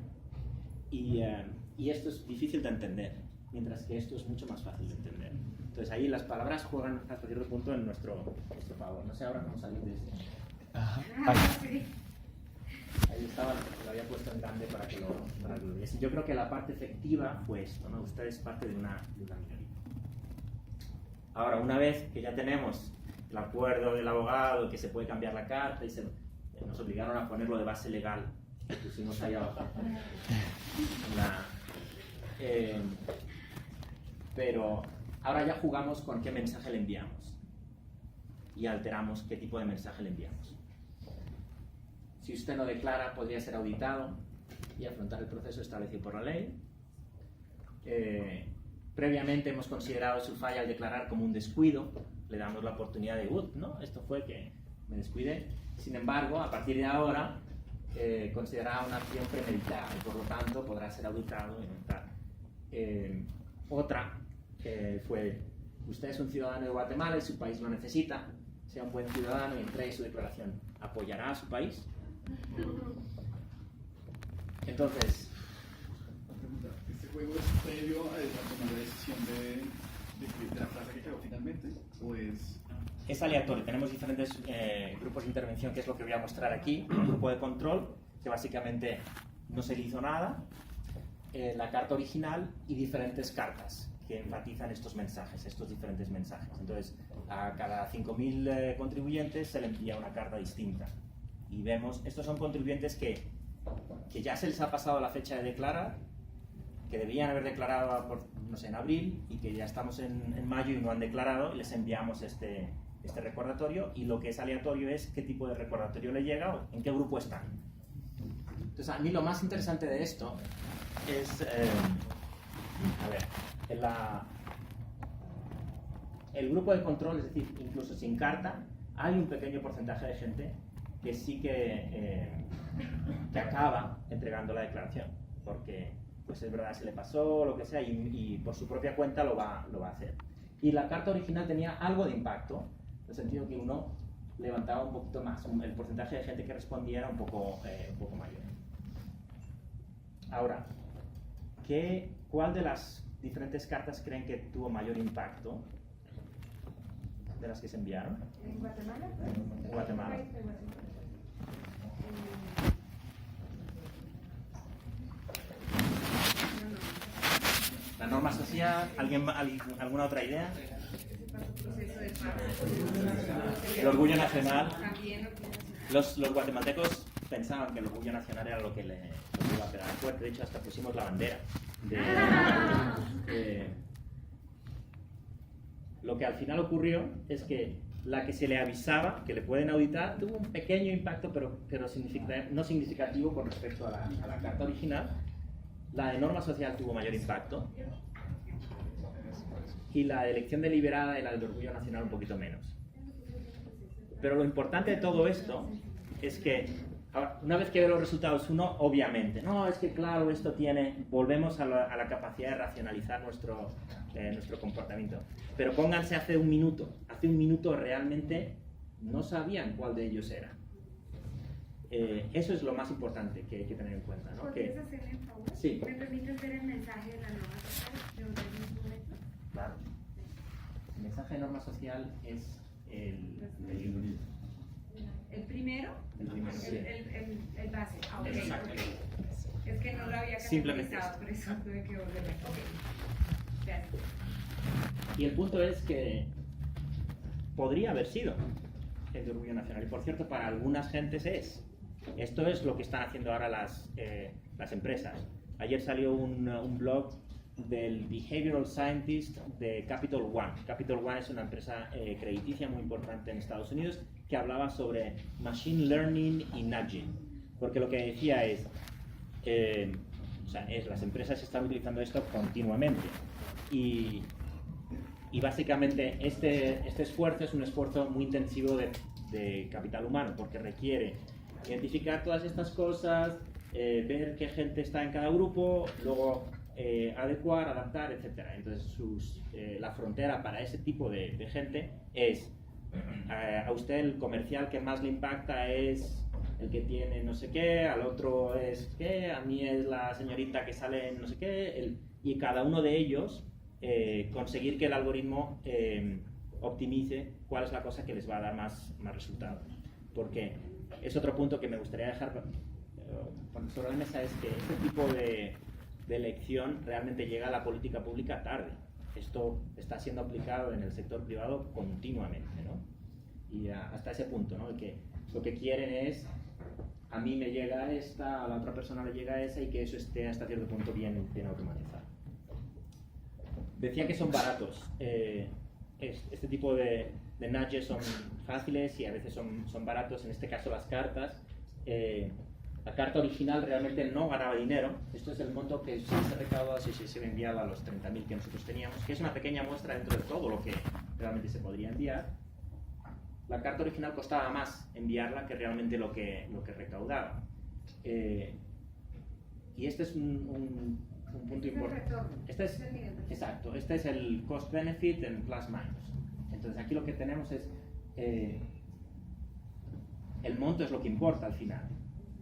Y esto es difícil de entender, mientras que esto es mucho más fácil de entender. Entonces ahí las palabras juegan hasta cierto punto en nuestro favor. No sé ahora cómo salir de esto. Ahí estaba, lo había puesto en grande para que lo viesen. Yo creo que la parte efectiva fue esto, ¿no? Usted es parte de una minoría. Ahora, una vez que ya tenemos el acuerdo del abogado, que se puede cambiar la carta, y nos obligaron a ponerlo de base legal, que pusimos ahí abajo. Pero ahora ya jugamos con qué mensaje le enviamos y alteramos qué tipo de mensaje le enviamos. Si usted no declara, podría ser auditado y afrontar el proceso establecido por la ley. Previamente hemos considerado su falla al declarar como un descuido. Le damos la oportunidad de, no, esto fue que me descuidé. Sin embargo, a partir de ahora, considerará una acción premeditada y por lo tanto podrá ser auditado y aumentar. Otra fue, usted es un ciudadano de Guatemala y su país lo necesita. Sea un buen ciudadano y entregue su declaración. ¿Apoyará a su país? Entonces, ¿este juego es previo a tomar la decisión de la frase que quedó finalmente? ¿O es aleatorio? Tenemos diferentes grupos de intervención, que es lo que voy a mostrar aquí. Un grupo de control, que básicamente no se le hizo nada, la carta original y diferentes cartas que enfatizan estos mensajes, estos diferentes mensajes. Entonces, a cada 5.000 contribuyentes se le envía una carta distinta. Y vemos, estos son contribuyentes que ya se les ha pasado la fecha de declarar, que debían haber declarado no sé, en abril, y que ya estamos en mayo y no han declarado, y les enviamos este recordatorio, y lo que es aleatorio es qué tipo de recordatorio le llega o en qué grupo están. Entonces, a mí lo más interesante de esto es, el grupo de control, es decir, incluso sin carta, hay un pequeño porcentaje de gente que sí que acaba entregando la declaración, porque pues es verdad, se le pasó, lo que sea, y por su propia cuenta lo va a hacer. Y la carta original tenía algo de impacto, en el sentido que uno levantaba un poquito más, el porcentaje de gente que respondía era un poco mayor. Ahora, ¿cuál de las diferentes cartas creen que tuvo mayor impacto de las que se enviaron? ¿En Guatemala? En Guatemala. La norma social, ¿alguna otra idea? El orgullo nacional. Los guatemaltecos pensaban que el orgullo nacional era lo que le iba a quedar fuerte. De hecho, hasta pusimos la bandera. Lo que al final ocurrió es que la que se le avisaba que le pueden auditar tuvo un pequeño impacto, pero no significativo con respecto a la carta original. La de norma social tuvo mayor impacto y la de elección deliberada y la del orgullo nacional un poquito menos. Pero lo importante de todo esto es que una vez que ve los resultados uno, obviamente, no, es que claro, esto volvemos a la capacidad de racionalizar nuestro comportamiento. Pero pónganse hace un minuto realmente no sabían cuál de ellos era. Eso es lo más importante que hay que tener en cuenta, ¿no? ¿Podrías hacerme un favor? Sí. ¿Me permites ver el mensaje de la norma social de un mismo momento? Claro. El mensaje de norma social es ¿El primero? El primero, sí. El base. Ah, ok. Exacto. Es que no lo había Simplemente categorizado, por eso tuve que volverlo. Ok. Gracias. Y el punto es que podría haber sido el de orgullo nacional. Y por cierto, para algunas gentes es. Esto es lo que están haciendo ahora las empresas. Ayer salió un blog del Behavioral Scientist de Capital One. Capital One es una empresa crediticia muy importante en Estados Unidos que hablaba sobre Machine Learning y Nudging. Porque lo que decía es, las empresas están utilizando esto continuamente. Y básicamente este esfuerzo es un esfuerzo muy intensivo de capital humano, porque requiere identificar todas estas cosas, ver qué gente está en cada grupo, luego adecuar, adaptar, etc. Entonces la frontera para ese tipo de gente es, a usted el comercial que más le impacta es el que tiene no sé qué, al otro es qué, a mí es la señorita que sale en no sé qué, y cada uno de ellos conseguir que el algoritmo optimice cuál es la cosa que les va a dar más resultados. Porque es otro punto que me gustaría dejar sobre la mesa, es que este tipo de elección realmente llega a la política pública tarde. Esto está siendo aplicado en el sector privado continuamente, ¿no? Y hasta ese punto, ¿no? Que lo que quieren es, a mí me llega esta, a la otra persona le llega esa, y que eso esté hasta cierto punto bien automatizado. Decía que son baratos. Este tipo de nudges son fáciles y a veces son baratos. En este caso las cartas. La carta original realmente no ganaba dinero. Esto es el monto que sí se recaudaba si se enviaba a los 30.000 que nosotros teníamos, que es una pequeña muestra dentro de todo lo que realmente se podría enviar. La carta original costaba más enviarla que realmente lo que recaudaba. Y este es un punto importante. Exacto, este es el cost benefit en plus minus. Entonces aquí lo que tenemos es el monto es lo que importa al final.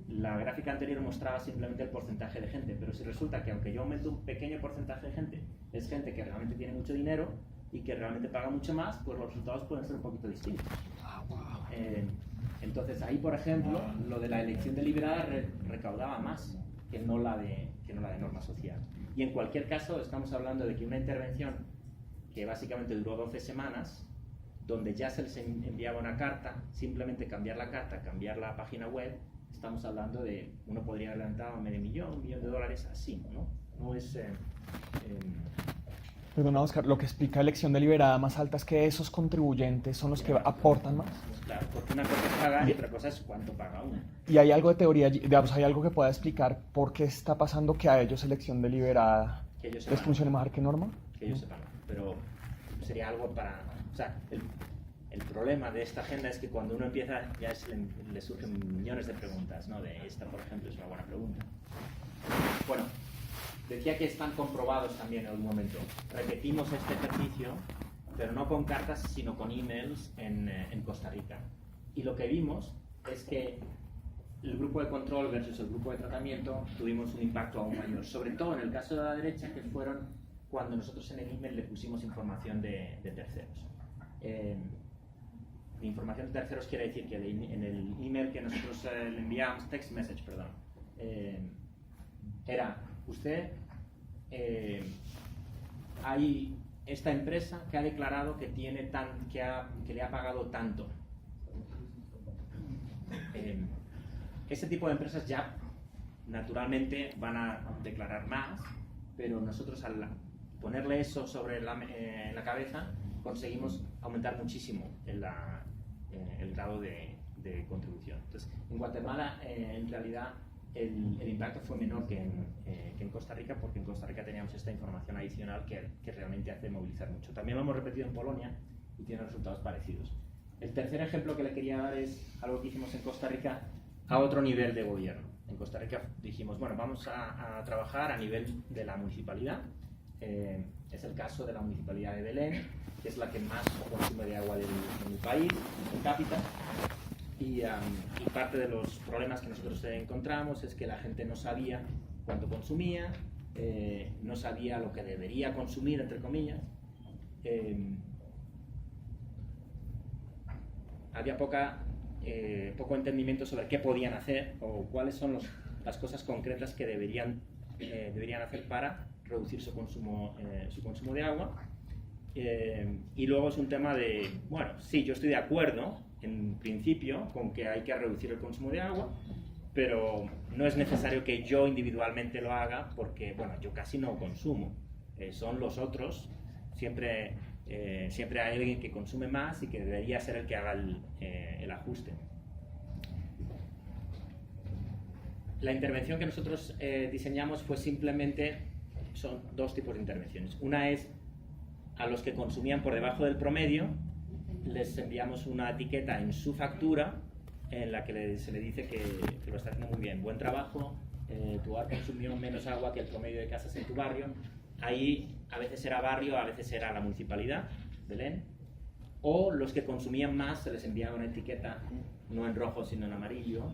La gráfica anterior mostraba simplemente el porcentaje de gente, pero si resulta que aunque yo aumente un pequeño porcentaje de gente, es gente que realmente tiene mucho dinero y que realmente paga mucho más, pues los resultados pueden ser un poquito distintos. Entonces ahí, por ejemplo, lo de la elección deliberada recaudaba más que no la de norma social. Y en cualquier caso estamos hablando de que una intervención que básicamente duró 12 semanas, donde ya se les enviaba una carta, simplemente cambiar la carta, cambiar la página web, estamos hablando de, uno podría haber levantado medio millón, $1 millón así, ¿no? No es... Perdona, Oscar, lo que explica elección deliberada más alta es que esos contribuyentes son los que aportan más. Claro, porque una cosa es pagar y otra cosa es cuánto paga uno. Y hay algo de teoría, digamos, hay algo que pueda explicar por qué está pasando que a ellos elección deliberada les funcione mejor que norma. Que ellos sepan, pero sería algo para... O sea, el problema de esta agenda es que cuando uno empieza ya le surgen millones de preguntas, ¿no? De esta, por ejemplo, es una buena pregunta. Bueno, decía que están comprobados también en algún momento. Repetimos este ejercicio, pero no con cartas, sino con emails en Costa Rica. Y lo que vimos es que el grupo de control versus el grupo de tratamiento tuvimos un impacto aún mayor. Sobre todo en el caso de la derecha, que fueron cuando nosotros en el email le pusimos información de terceros. Información de terceros quiere decir que en el email que nosotros le enviábamos, text message, perdón, era, usted, hay esta empresa que ha declarado que le ha pagado tanto. Ese tipo de empresas ya naturalmente van a declarar más, pero nosotros al ponerle eso sobre la cabeza conseguimos aumentar muchísimo el grado de contribución. Entonces, en Guatemala en realidad el impacto fue menor que en Costa Rica, porque en Costa Rica teníamos esta información adicional que realmente hace movilizar mucho. También lo hemos repetido en Polonia y tiene resultados parecidos. El tercer ejemplo que le quería dar es algo que hicimos en Costa Rica a otro nivel de gobierno. En Costa Rica dijimos, bueno, vamos a trabajar a nivel de la municipalidad. Es el caso de la municipalidad de Belén, que es la que más consume de agua del país, per cápita. Y parte de los problemas que nosotros encontramos es que la gente no sabía cuánto consumía, no sabía lo que debería consumir, entre comillas. Había poco entendimiento sobre qué podían hacer o cuáles son las cosas concretas que deberían hacer para reducir su consumo de agua. Y luego es un tema de, bueno, sí, yo estoy de acuerdo en principio con que hay que reducir el consumo de agua, pero no es necesario que yo individualmente lo haga porque, bueno, yo casi no consumo. Son los otros, siempre hay alguien que consume más y que debería ser el que haga el ajuste. La intervención que nosotros diseñamos fue simplemente, son dos tipos de intervenciones. Una es a los que consumían por debajo del promedio, les enviamos una etiqueta en su factura en la que se le dice que lo está haciendo muy bien, buen trabajo, tu hogar consumió menos agua que el promedio de casas en tu barrio, ahí a veces era barrio, a veces era la municipalidad, Belén, o los que consumían más se les enviaba una etiqueta, no en rojo sino en amarillo,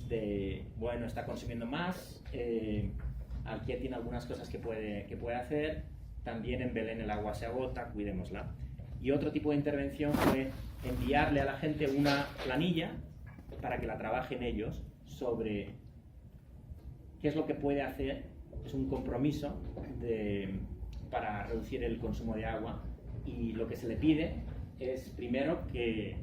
de, bueno, está consumiendo más, aquí tiene algunas cosas que puede hacer, también en Belén el agua se agota, cuidémosla. Y otro tipo de intervención fue enviarle a la gente una planilla para que la trabajen ellos sobre qué es lo que puede hacer, es un compromiso para reducir el consumo de agua, y lo que se le pide es primero que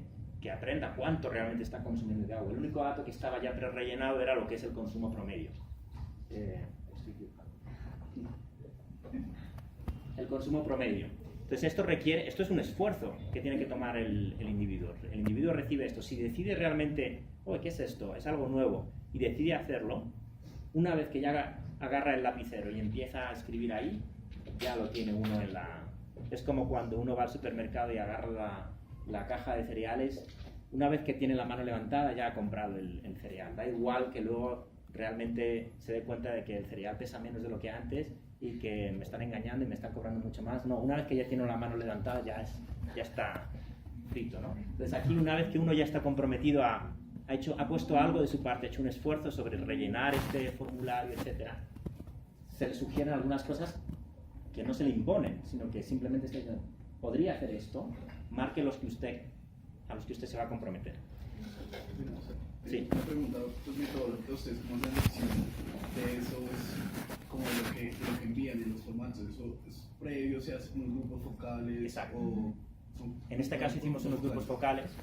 aprenda cuánto realmente está consumiendo de agua. El único dato que estaba ya prerellenado era lo que es el consumo promedio. El consumo promedio. Entonces esto es un esfuerzo que tiene que tomar el individuo. El individuo recibe esto. Si decide realmente, ¿qué es esto? Es algo nuevo, y decide hacerlo, una vez que ya agarra el lapicero y empieza a escribir ahí, ya lo tiene uno en la... Es como cuando uno va al supermercado y agarra la caja de cereales, una vez que tiene la mano levantada ya ha comprado el cereal. Da igual que luego realmente se dé cuenta de que el cereal pesa menos de lo que antes y que me están engañando y me están cobrando mucho más. No, una vez que ya tiene la mano levantada ya está frito, ¿no? Entonces aquí, una vez que uno ya está comprometido, ha puesto algo de su parte, ha hecho un esfuerzo sobre rellenar este formulario, etc., se le sugieren algunas cosas que no se le imponen, sino que simplemente se dicen, podría hacer esto, marque a los que usted se va a comprometer. Sí. Una pregunta, pues metodológica, ustedes cómo hacen la elección de eso, es como lo que envían en los formatos, eso es previo, se hacen unos grupos focales. Exacto. O en este caso hicimos unos grupos focales.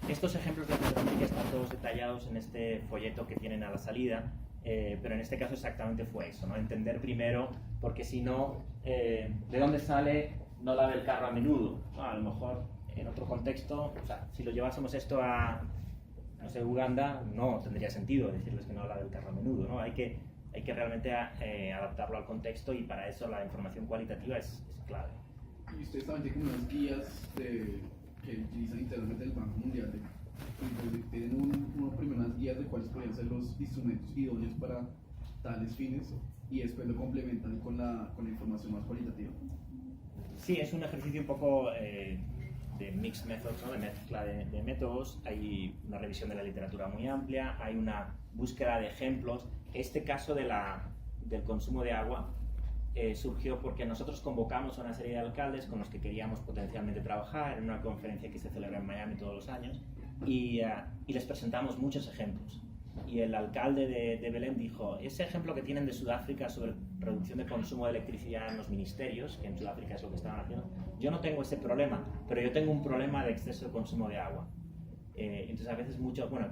Estos ejemplos de Latinoamérica están todos detallados en este folleto que tienen a la salida, pero en este caso exactamente fue eso, ¿no? Entender primero, porque si no, ¿de dónde sale no lave el carro a menudo? A lo mejor en otro contexto, o sea, si lo llevásemos esto a, no sé, Uganda, no tendría sentido decirles que no lave el carro a menudo, ¿no? Hay que realmente adaptarlo al contexto, y para eso la información cualitativa es clave. Y ustedes también tienen unas guías que utilizan internamente el Banco Mundial, tienen primero unas guías de cuáles podrían ser los instrumentos idóneos para tales fines, y después lo complementan con la información más cualitativa. Sí, es un ejercicio un poco de mixed methods, ¿no? De mezcla de métodos. Hay una revisión de la literatura muy amplia, hay una búsqueda de ejemplos. Este caso del consumo de agua surgió porque nosotros convocamos a una serie de alcaldes con los que queríamos potencialmente trabajar en una conferencia que se celebra en Miami todos los años, y les presentamos muchos ejemplos. Y el alcalde de Belén dijo, ese ejemplo que tienen de Sudáfrica sobre reducción de consumo de electricidad en los ministerios, que en Sudáfrica es lo que estaban haciendo, yo no tengo ese problema, pero yo tengo un problema de exceso de consumo de agua. Entonces a veces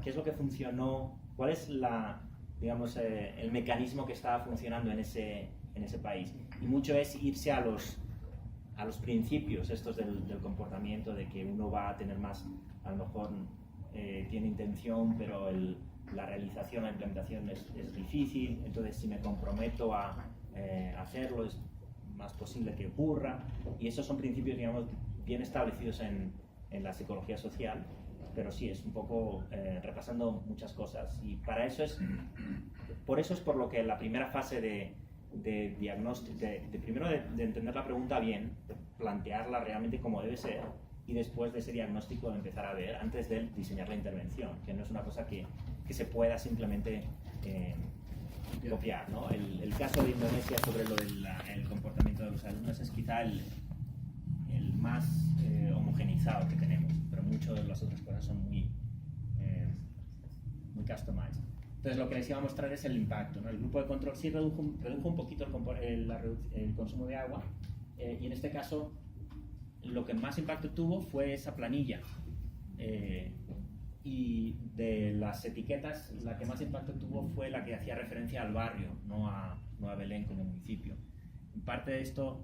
¿qué es lo que funcionó? ¿Cuál es el mecanismo que estaba funcionando en ese país? Y mucho es irse a los principios estos del comportamiento, de que uno va a tener más, a lo mejor tiene intención, pero la realización, la implementación es difícil, entonces si me comprometo a hacerlo es más posible que ocurra, y esos son principios, bien establecidos en la psicología social, pero sí, es un poco repasando muchas cosas, y por eso es por lo que la primera fase de diagnóstico, primero de entender la pregunta bien, de plantearla realmente como debe ser, y después de ese diagnóstico de empezar a ver, antes de diseñar la intervención, que no es una cosa que se pueda simplemente copiar, ¿no? El caso de Indonesia sobre lo del comportamiento de los alumnos es quizá el más homogenizado que tenemos, pero muchas de las otras cosas son muy customized. Entonces lo que les iba a mostrar es el impacto, ¿no? El grupo de control sí redujo un poquito el consumo de agua, y en este caso lo que más impacto tuvo fue esa planilla, y de las etiquetas la que más impacto tuvo fue la que hacía referencia al barrio, no a Belén como municipio. En parte de esto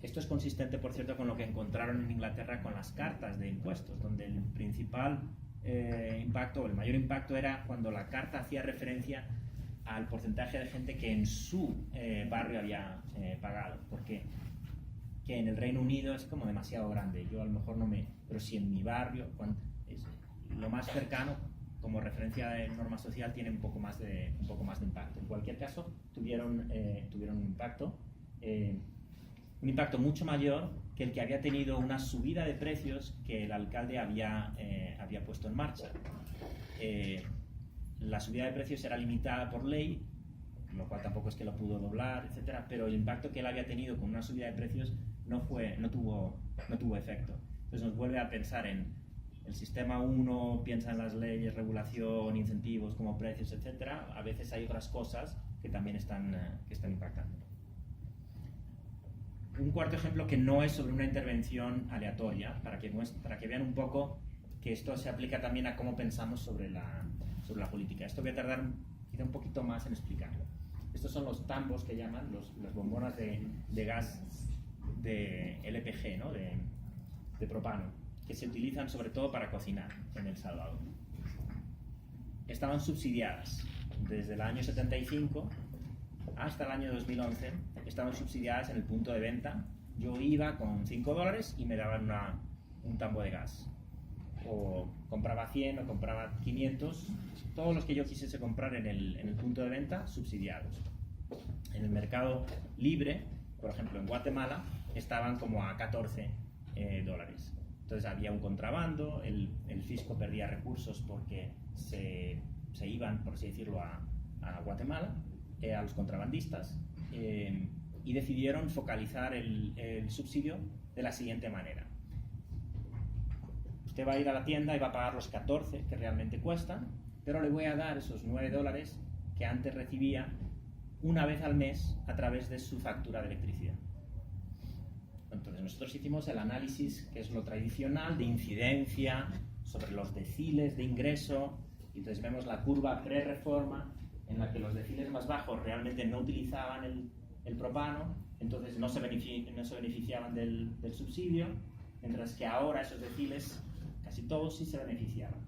es consistente, por cierto, con lo que encontraron en Inglaterra con las cartas de impuestos, donde el principal impacto, o el mayor impacto, era cuando la carta hacía referencia al porcentaje de gente que en su barrio había pagado, porque que en el Reino Unido es como demasiado grande, yo a lo mejor pero si en mi barrio, es lo más cercano, como referencia de norma social tiene un poco más de impacto. En cualquier caso, tuvieron un impacto mucho mayor que el que había tenido una subida de precios que el alcalde había puesto en marcha. La subida de precios era limitada por ley, lo cual tampoco es que lo pudo doblar, etcétera, pero el impacto que él había tenido con una subida de precios no tuvo efecto. Entonces nos vuelve a pensar en el sistema 1, piensa en las leyes, regulación, incentivos como precios, etcétera. A veces hay otras cosas que también están impactando. Un cuarto ejemplo que no es sobre una intervención aleatoria, para que vean un poco que esto se aplica también a cómo pensamos sobre la política. Esto voy a tardar quizá un poquito más en explicarlo. Estos son los tambos que llaman, las bombonas de gas de LPG, ¿no? de propano, que se utilizan sobre todo para cocinar en El Salvador. Estaban subsidiadas desde el año 75 hasta el año 2011, estaban subsidiadas en el punto de venta. Yo iba con $5 y me daban un tambo de gas. O compraba 100 o compraba 500, todos los que yo quisiese comprar en el punto de venta, subsidiados. En el mercado libre, por ejemplo en Guatemala, estaban como a $14. Entonces había un contrabando, el fisco perdía recursos porque se iban, por así decirlo, a Guatemala, a los contrabandistas, y decidieron focalizar el subsidio de la siguiente manera. Usted va a ir a la tienda y va a pagar los 14 que realmente cuestan, pero le voy a dar esos $9 que antes recibía una vez al mes a través de su factura de electricidad. Entonces nosotros hicimos el análisis, que es lo tradicional, de incidencia sobre los deciles de ingreso, y entonces vemos la curva pre-reforma en la que los deciles más bajos realmente no utilizaban el propano, entonces no se beneficiaban del subsidio, mientras que ahora esos deciles casi todos sí se beneficiaban.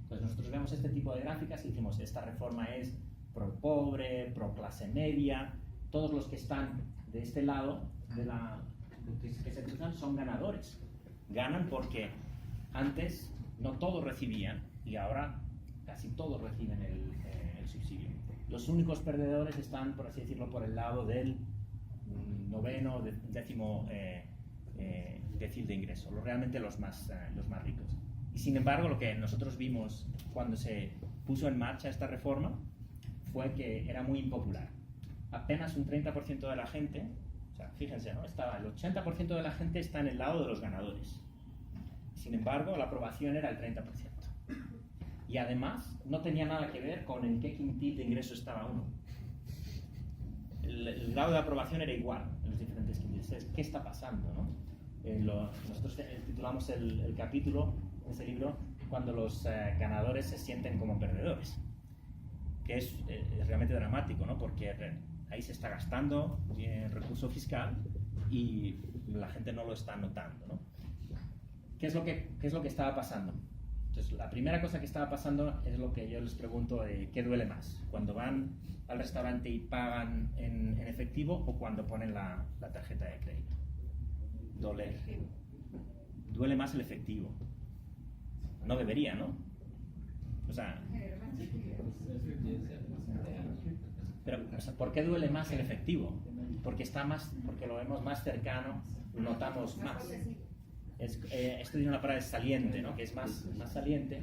Entonces nosotros vemos este tipo de gráficas y decimos, esta reforma es pro pobre, pro clase media, todos los que están de este lado que se cruzan son ganadores. Ganan porque antes no todos recibían y ahora casi todos reciben el subsidio. Los únicos perdedores están, por así decirlo, por el lado del noveno, décimo decil de ingreso, realmente los más ricos. Y sin embargo, lo que nosotros vimos cuando se puso en marcha esta reforma fue que era muy impopular. Apenas un 30% de la gente, o sea, fíjense, ¿no? El 80% de la gente está en el lado de los ganadores. Sin embargo, la aprobación era el 30%. Y además, no tenía nada que ver con en qué quintil de ingreso estaba uno. El grado de aprobación era igual en los diferentes quintiles. ¿Qué está pasando, no? Nosotros titulamos el capítulo de ese libro cuando los ganadores se sienten como perdedores, que es realmente dramático, ¿no? Porque ahí se está gastando recurso fiscal y la gente no lo está notando, ¿no? ¿Qué es lo que estaba pasando? Entonces, la primera cosa que estaba pasando es lo que yo les pregunto, ¿qué duele más? ¿Cuando van al restaurante y pagan en efectivo o cuando ponen la tarjeta de crédito? Duele más el efectivo. No debería, ¿no? O sea, pero ¿por qué duele más el efectivo? Porque lo vemos más cercano, notamos más. Esto tiene una palabra saliente, ¿no? Que es más saliente,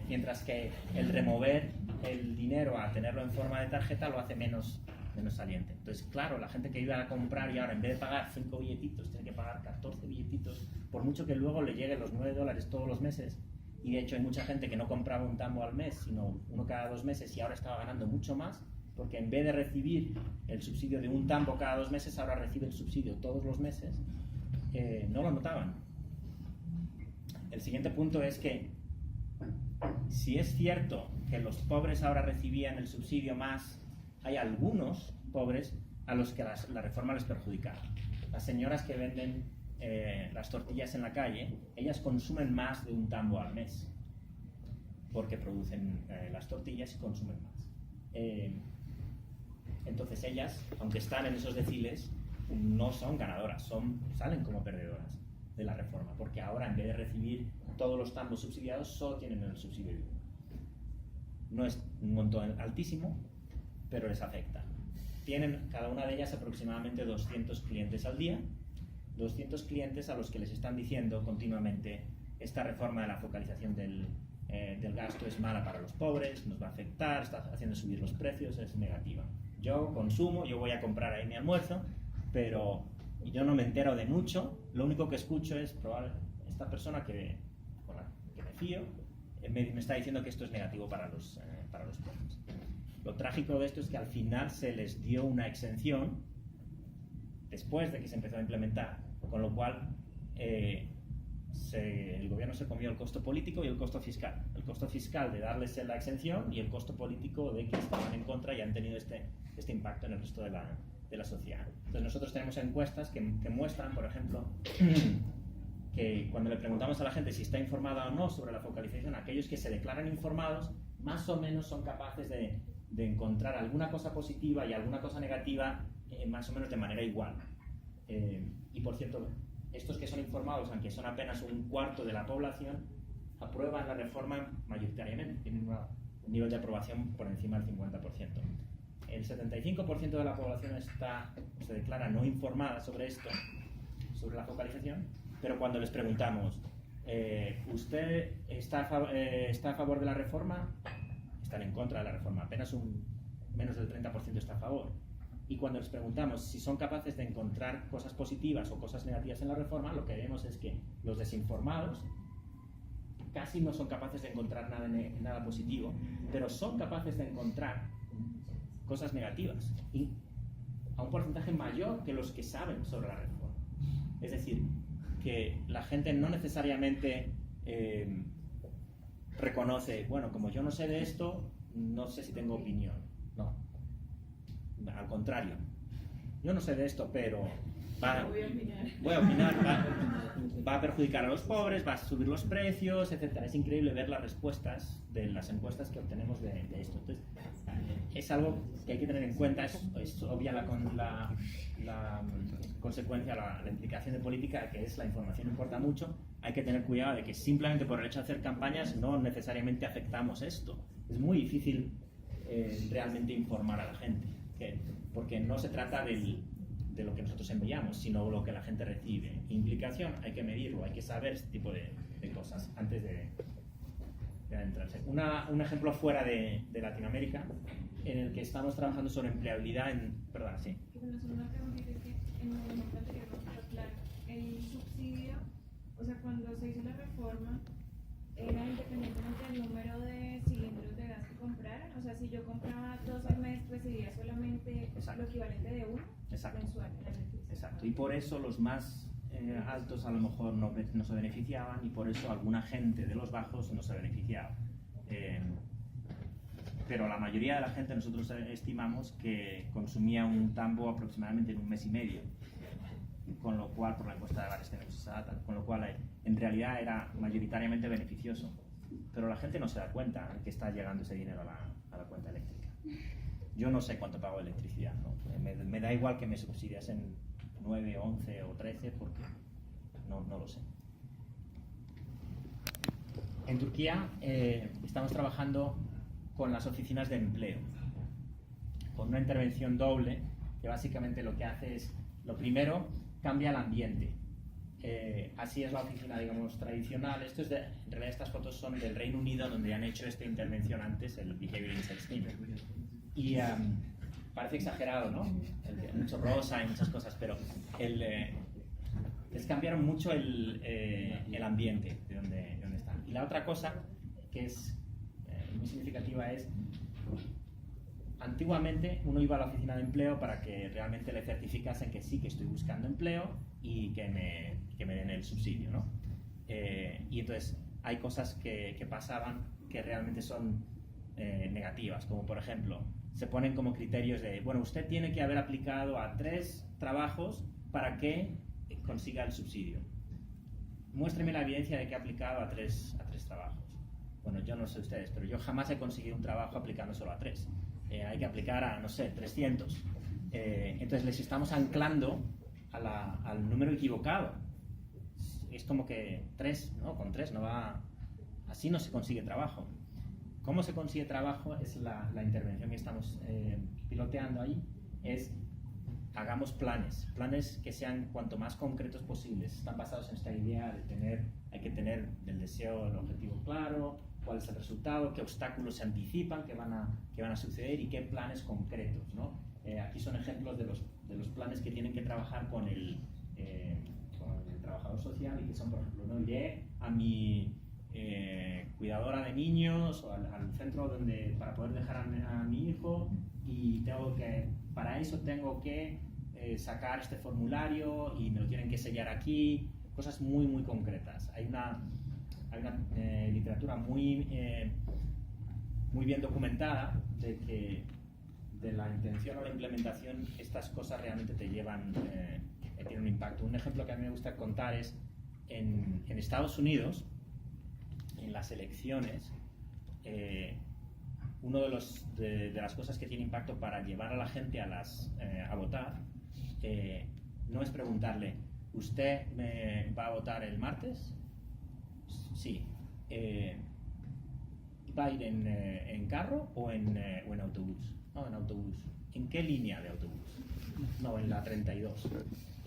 mientras que el remover el dinero a tenerlo en forma de tarjeta lo hace menos saliente. Entonces, claro, la gente que iba a comprar y ahora en vez de pagar 5 billetitos tiene que pagar 14 billetitos, por mucho que luego le lleguen los $9 todos los meses. Y de hecho hay mucha gente que no compraba un tambo al mes, sino uno cada 2 meses, y ahora estaba ganando mucho más, porque en vez de recibir el subsidio de un tambo cada 2 meses, ahora recibe el subsidio todos los meses. No lo notaban. El siguiente punto es que si es cierto que los pobres ahora recibían el subsidio más, hay algunos pobres a los que la reforma les perjudicaba. Las señoras que venden las tortillas en la calle, ellas consumen más de un tambo al mes porque producen las tortillas y consumen más. Entonces ellas, aunque están en esos deciles, no son ganadoras, salen como perdedoras de la reforma, porque ahora en vez de recibir todos los tambos subsidiados, solo tienen el subsidio. No es un monto altísimo, pero les afecta. Tienen cada una de ellas aproximadamente 200 clientes al día, 200 clientes a los que les están diciendo continuamente esta reforma de la focalización del gasto es mala para los pobres, nos va a afectar, está haciendo subir los precios, es negativa. Yo consumo, yo voy a comprar ahí mi almuerzo, pero yo no me entero de mucho, lo único que escucho es esta persona con la que me fío me está diciendo que esto es negativo para los pobres. Lo trágico de esto es que al final se les dio una exención después de que se empezó a implementar, con lo cual el gobierno se comió el costo político y el costo fiscal. El costo fiscal de darles la exención y el costo político de que estaban en contra y han tenido este impacto en el resto de la sociedad. Entonces nosotros tenemos encuestas que muestran, por ejemplo, que cuando le preguntamos a la gente si está informada o no sobre la focalización, aquellos que se declaran informados más o menos son capaces de encontrar alguna cosa positiva y alguna cosa negativa más o menos de manera igual. Y por cierto, estos que son informados, aunque son apenas un cuarto de la población, aprueban la reforma mayoritariamente, tienen un nivel de aprobación por encima del 50%. El 75% de la población se declara no informada sobre esto, sobre la focalización, pero cuando les preguntamos, ¿usted está a favor de la reforma? Están en contra de la reforma, apenas menos del 30% está a favor. Y cuando les preguntamos si son capaces de encontrar cosas positivas o cosas negativas en la reforma, lo que vemos es que los desinformados casi no son capaces de encontrar nada positivo, pero son capaces de encontrar cosas negativas, y a un porcentaje mayor que los que saben sobre la reforma. Es decir, que la gente no necesariamente reconoce, bueno, como yo no sé de esto, no sé si tengo opinión. No. Al contrario. Yo no sé de esto, pero voy a opinar, va a perjudicar a los pobres, va a subir los precios, etc. Es increíble ver las respuestas de las encuestas que obtenemos de esto. Entonces, es algo que hay que tener en cuenta, es obvia la consecuencia, la implicación de política, que es la información importa mucho. Hay que tener cuidado de que simplemente por el hecho de hacer campañas no necesariamente afectamos esto. Es muy difícil realmente informar a la gente, porque no se trata de lo que nosotros enviamos, sino lo que la gente recibe. Implicación, hay que medirlo, hay que saber este tipo de cosas antes de adentrarse. Un ejemplo fuera de Latinoamérica, en el que estamos trabajando sobre empleabilidad Perdón, sí. Una preguntita es que en el momento anterior no quedó claro. El subsidio, o sea, cuando se hizo la reforma, era independientemente del número de cilindros de gas que compraran. O sea, si yo compraba 2 al mes, recibía solamente lo equivalente de 1 mensual. Exacto. Y por eso los más altos a lo mejor no se beneficiaban, y por eso alguna gente de los bajos no se beneficiaba. Pero la mayoría de la gente, nosotros estimamos que consumía un tambo aproximadamente en 1 mes y medio, con lo cual, por la encuesta de bares tenemos esa data, con lo cual en realidad era mayoritariamente beneficioso, pero la gente no se da cuenta que está llegando ese dinero a la cuenta eléctrica. Yo no sé cuánto pago de electricidad, ¿no? Me da igual que me subsidiasen 9, 11 o 13, porque no lo sé. En Turquía estamos trabajando con las oficinas de empleo, con una intervención doble, que básicamente lo que hace es, lo primero, cambia el ambiente. Así es la oficina, digamos, tradicional. En realidad estas fotos son del Reino Unido, donde han hecho esta intervención antes, el Behavioral Insights Team. Y parece exagerado, ¿no? Mucho rosa y muchas cosas, pero les cambiaron mucho el ambiente de donde están. Y la otra cosa que es muy significativa es, antiguamente uno iba a la oficina de empleo para que realmente le certificasen que sí, que estoy buscando empleo y que me den el subsidio, ¿no? Y entonces hay cosas que pasaban que realmente son negativas, como por ejemplo, se ponen como criterios de, bueno, usted tiene que haber aplicado a 3 trabajos para que consiga el subsidio. Muéstreme la evidencia de que ha aplicado a 3 trabajos. Bueno, yo no sé ustedes, pero yo jamás he conseguido un trabajo aplicando solo a 3. Hay que aplicar a, no sé, 300. Entonces les estamos anclando al número equivocado. Es como que 3, ¿no? Con 3 no va... Así no se consigue trabajo. cómo se consigue trabajo es la intervención que estamos piloteando ahí, es hagamos planes que sean cuanto más concretos posibles. Están basados en esta idea de hay que tener el deseo, el objetivo claro, cuál es el resultado, qué obstáculos se anticipan que van a suceder y qué planes concretos, ¿no? Aquí son ejemplos de los planes que tienen que trabajar con el trabajador social, y que son, por ejemplo, ¿no? Iré a mi cuidadora de niños o al centro para poder dejar a mi hijo, y para eso tengo que sacar este formulario y me lo tienen que sellar aquí, cosas muy muy concretas. Hay una literatura muy bien documentada de que de la intención o la implementación estas cosas realmente tienen un impacto. Un ejemplo que a mí me gusta contar es en Estados Unidos, en las elecciones, una de las cosas que tiene impacto para llevar a la gente a votar no es preguntarle, ¿usted va a votar el martes? Sí. ¿Va a ir en carro o en autobús? No, en autobús. ¿En qué línea de autobús? No, en la 32.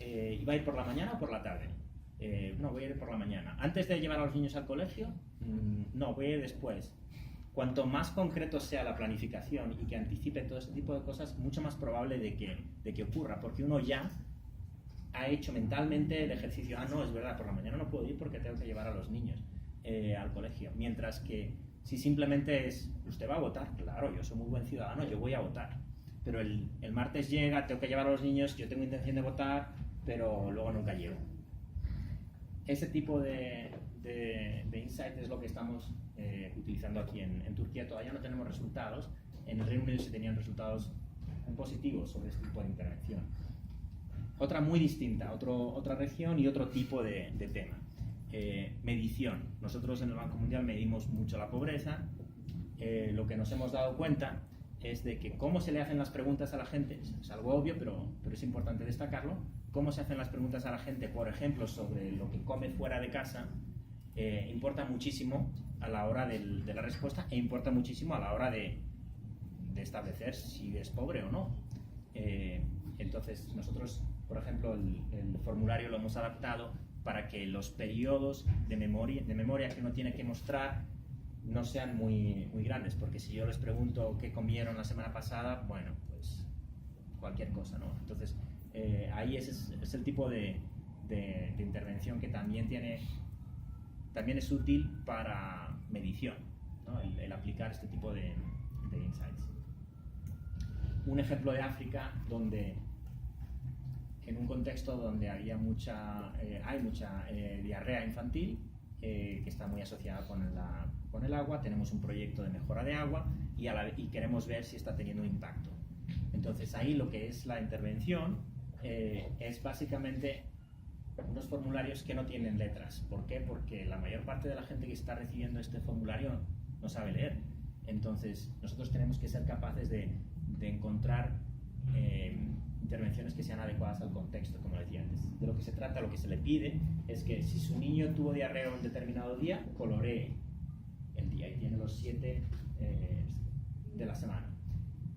¿Y va a ir por la mañana o por la tarde? No, voy a ir por la mañana. ¿Antes de llevar a los niños al colegio? No, voy a ir después. Cuanto más concreto sea la planificación y que anticipe todo este tipo de cosas, mucho más probable de que ocurra, porque uno ya ha hecho mentalmente el ejercicio. No, es verdad, por la mañana no puedo ir porque tengo que llevar a los niños al colegio. Mientras que si simplemente es, ¿usted va a votar? Claro, yo soy muy buen ciudadano, yo voy a votar. Pero el martes llega, tengo que llevar a los niños, yo tengo intención de votar, pero luego nunca llego. Ese tipo de insight es lo que estamos utilizando aquí en Turquía. Todavía no tenemos resultados. En el Reino Unido se tenían resultados positivos sobre este tipo de intervención. Otra muy distinta, otra región y otro tipo de tema. Medición. Nosotros en el Banco Mundial medimos mucho la pobreza. Lo que nos hemos dado cuenta es de que cómo se le hacen las preguntas a la gente, es algo obvio, pero es importante destacarlo, cómo se hacen las preguntas a la gente, por ejemplo, sobre lo que come fuera de casa, importa muchísimo a la hora de la respuesta, e importa muchísimo a la hora de establecer si es pobre o no. Entonces nosotros, por ejemplo, el formulario lo hemos adaptado para que los periodos de memoria que uno tiene que mostrar no sean muy grandes, porque si yo les pregunto qué comieron la semana pasada, bueno, pues cualquier cosa, ¿no? Entonces ahí es el tipo de intervención que también es útil para medición, ¿no? El aplicar este tipo de insights. Un ejemplo de África donde en un contexto donde hay mucha diarrea infantil, que está muy asociada con el agua. Tenemos un proyecto de mejora de agua y queremos ver si está teniendo impacto. Entonces ahí lo que es la intervención es básicamente unos formularios que no tienen letras. ¿Por qué? Porque la mayor parte de la gente que está recibiendo este formulario no sabe leer. Entonces nosotros tenemos que ser capaces de encontrar intervenciones que sean adecuadas al contexto, como decía antes. De lo que se trata, lo que se le pide es que si su niño tuvo diarrea un determinado día, coloree el día y tiene los 7 de la semana.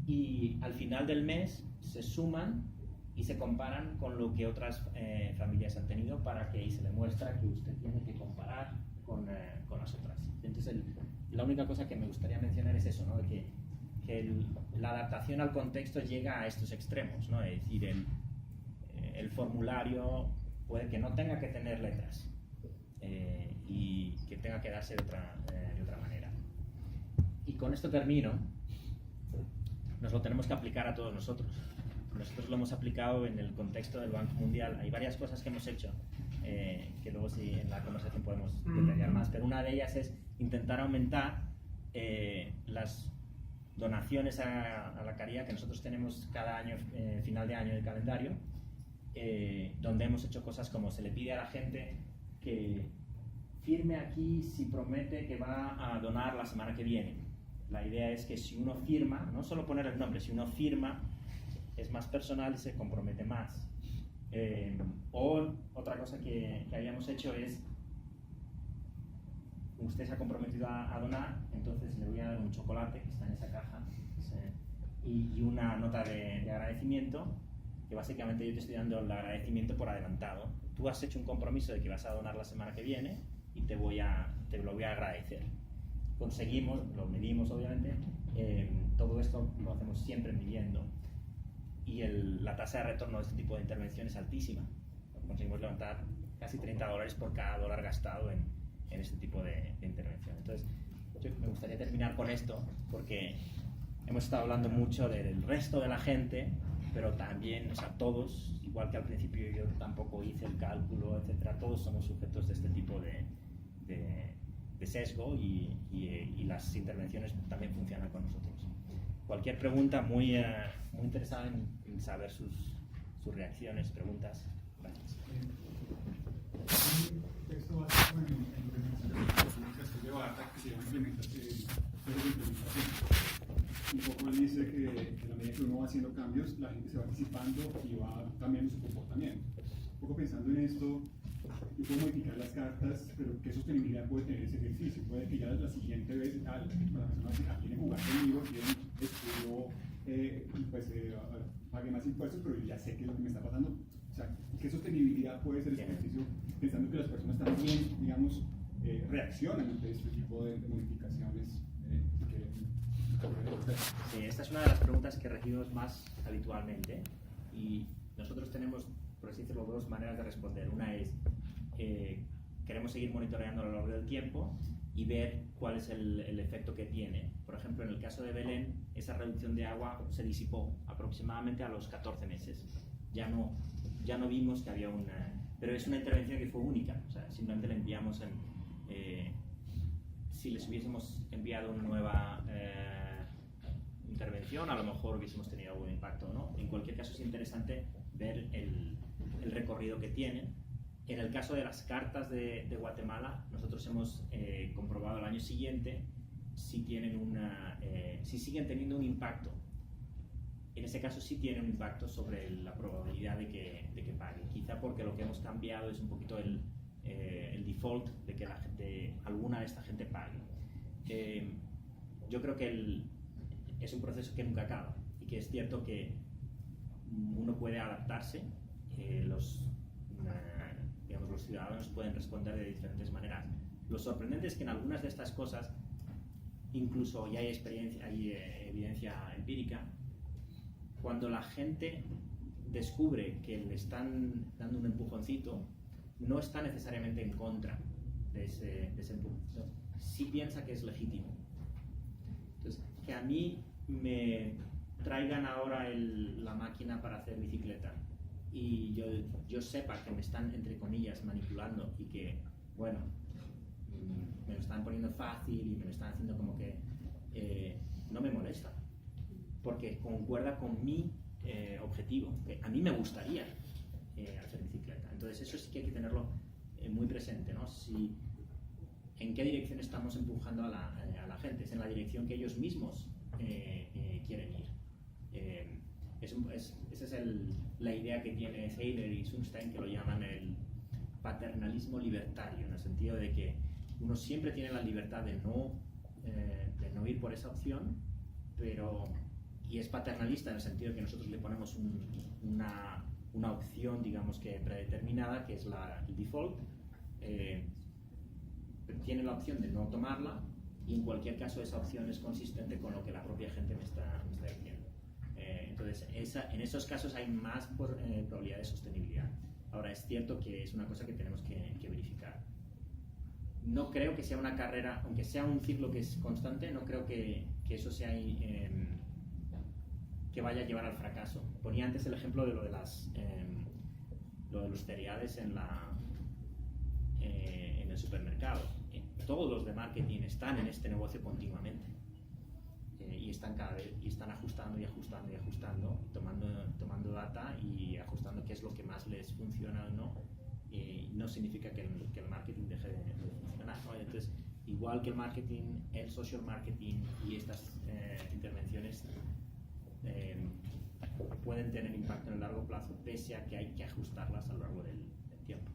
Y al final del mes se suman y se comparan con lo que otras familias han tenido, para que ahí se le muestra que usted tiene que comparar con las otras. Entonces la única cosa que me gustaría mencionar es eso, ¿no? De que la adaptación al contexto llega a estos extremos, ¿no? Es decir, el formulario puede que no tenga que tener letras y que tenga que darse de otra manera. Y con esto termino. Nos lo tenemos que aplicar a todos nosotros. Nosotros lo hemos aplicado en el contexto del Banco Mundial. Hay varias cosas que hemos hecho que luego sí en la conversación podemos detallar más, pero una de ellas es intentar aumentar las donaciones a la caridad que nosotros tenemos cada año, final de año del calendario, donde hemos hecho cosas como se le pide a la gente que firme aquí si promete que va a donar la semana que viene. La idea es que si uno firma, no solo poner el nombre, si uno firma es más personal y se compromete más. O otra cosa que habíamos hecho es usted se ha comprometido a donar, entonces le voy a dar un chocolate que está en esa caja y una nota de agradecimiento, que básicamente yo te estoy dando el agradecimiento por adelantado. Tú has hecho un compromiso de que vas a donar la semana que viene y te lo voy a agradecer. Conseguimos, lo medimos obviamente, todo esto lo hacemos siempre midiendo y la tasa de retorno de este tipo de intervención es altísima. Conseguimos levantar casi $30 por cada dólar gastado en este tipo de intervención. Entonces, me gustaría terminar con esto porque hemos estado hablando mucho del resto de la gente, pero también, o sea, todos, igual que al principio yo tampoco hice el cálculo, etcétera, todos somos sujetos de este tipo de sesgo y las intervenciones también funcionan con nosotros. Cualquier pregunta, muy interesada en saber sus reacciones, preguntas. Gracias. Un texto básico en implementación de Barta que se llama implementación. Un poco él dice que a la medida que uno va haciendo cambios, la gente se va anticipando y va cambiando su comportamiento. Un poco pensando en esto, yo puedo modificar las cartas, pero ¿qué sostenibilidad puede tener ese ejercicio? Puede que ya la siguiente vez la persona quiere jugar conmigo, pague más impuestos, pero yo ya sé qué es lo que me está pasando. O sea, ¿qué sostenibilidad puede ser ese ejercicio? Pensando que las personas también, digamos, reaccionan ante este tipo de modificaciones. Sí, esta es una de las preguntas que recibimos más habitualmente y nosotros tenemos, por así decirlo, dos maneras de responder. Una es, queremos seguir monitoreando a lo largo del tiempo y ver cuál es el efecto que tiene. Por ejemplo, en el caso de Belén, esa reducción de agua se disipó aproximadamente a los 14 meses. Ya no vimos que había pero es una intervención que fue única, o sea, simplemente le enviamos si les hubiésemos enviado una nueva intervención, a lo mejor hubiésemos tenido algún impacto o no. En cualquier caso es interesante ver el recorrido que tiene. En el caso de las cartas de Guatemala, nosotros hemos comprobado el año siguiente si siguen teniendo un impacto. En ese caso sí tiene un impacto sobre la probabilidad de que paguen. Quizá porque lo que hemos cambiado es un poquito el default de que alguna de esta gente pague. Yo creo que es un proceso que nunca acaba y que es cierto que uno puede adaptarse. Los ciudadanos pueden responder de diferentes maneras. Lo sorprendente es que en algunas de estas cosas, incluso ya hay evidencia empírica, cuando la gente descubre que le están dando un empujoncito, no está necesariamente en contra de ese empujoncito, sí piensa que es legítimo. Entonces, que a mí me traigan ahora la máquina para hacer bicicleta y yo sepa que me están, entre comillas, manipulando y que, bueno, me lo están poniendo fácil y me lo están haciendo como que no me molesta, porque concuerda con mi objetivo, que a mí me gustaría hacer bicicleta. Entonces eso sí que hay que tenerlo muy presente, ¿no? En qué dirección estamos empujando a la gente, es en la dirección que ellos mismos quieren ir. Esa es la idea que tiene Seiler y Sunstein, que lo llaman el paternalismo libertario, en el sentido de que uno siempre tiene la libertad de no ir por esa opción, y es paternalista en el sentido de que nosotros le ponemos una opción, digamos que predeterminada, que es el default. Tiene la opción de no tomarla y en cualquier caso esa opción es consistente con lo que la propia gente me está diciendo. Entonces, en esos casos hay más probabilidad de sostenibilidad. Ahora, es cierto que es una cosa que tenemos que verificar. No creo que sea una carrera, aunque sea un ciclo que es constante, no creo que eso sea que vaya a llevar al fracaso. Ponía antes el ejemplo de lo de los cereales en el supermercado. Todos los de marketing están en este negocio continuamente. Y están cada vez ajustando y ajustando y ajustando, tomando data y ajustando qué es lo que más les funciona o no. No significa que el marketing deje de funcionar, ¿no? Entonces, igual que el marketing, el social marketing y estas intervenciones pueden tener impacto en el largo plazo, pese a que hay que ajustarlas a lo largo del tiempo.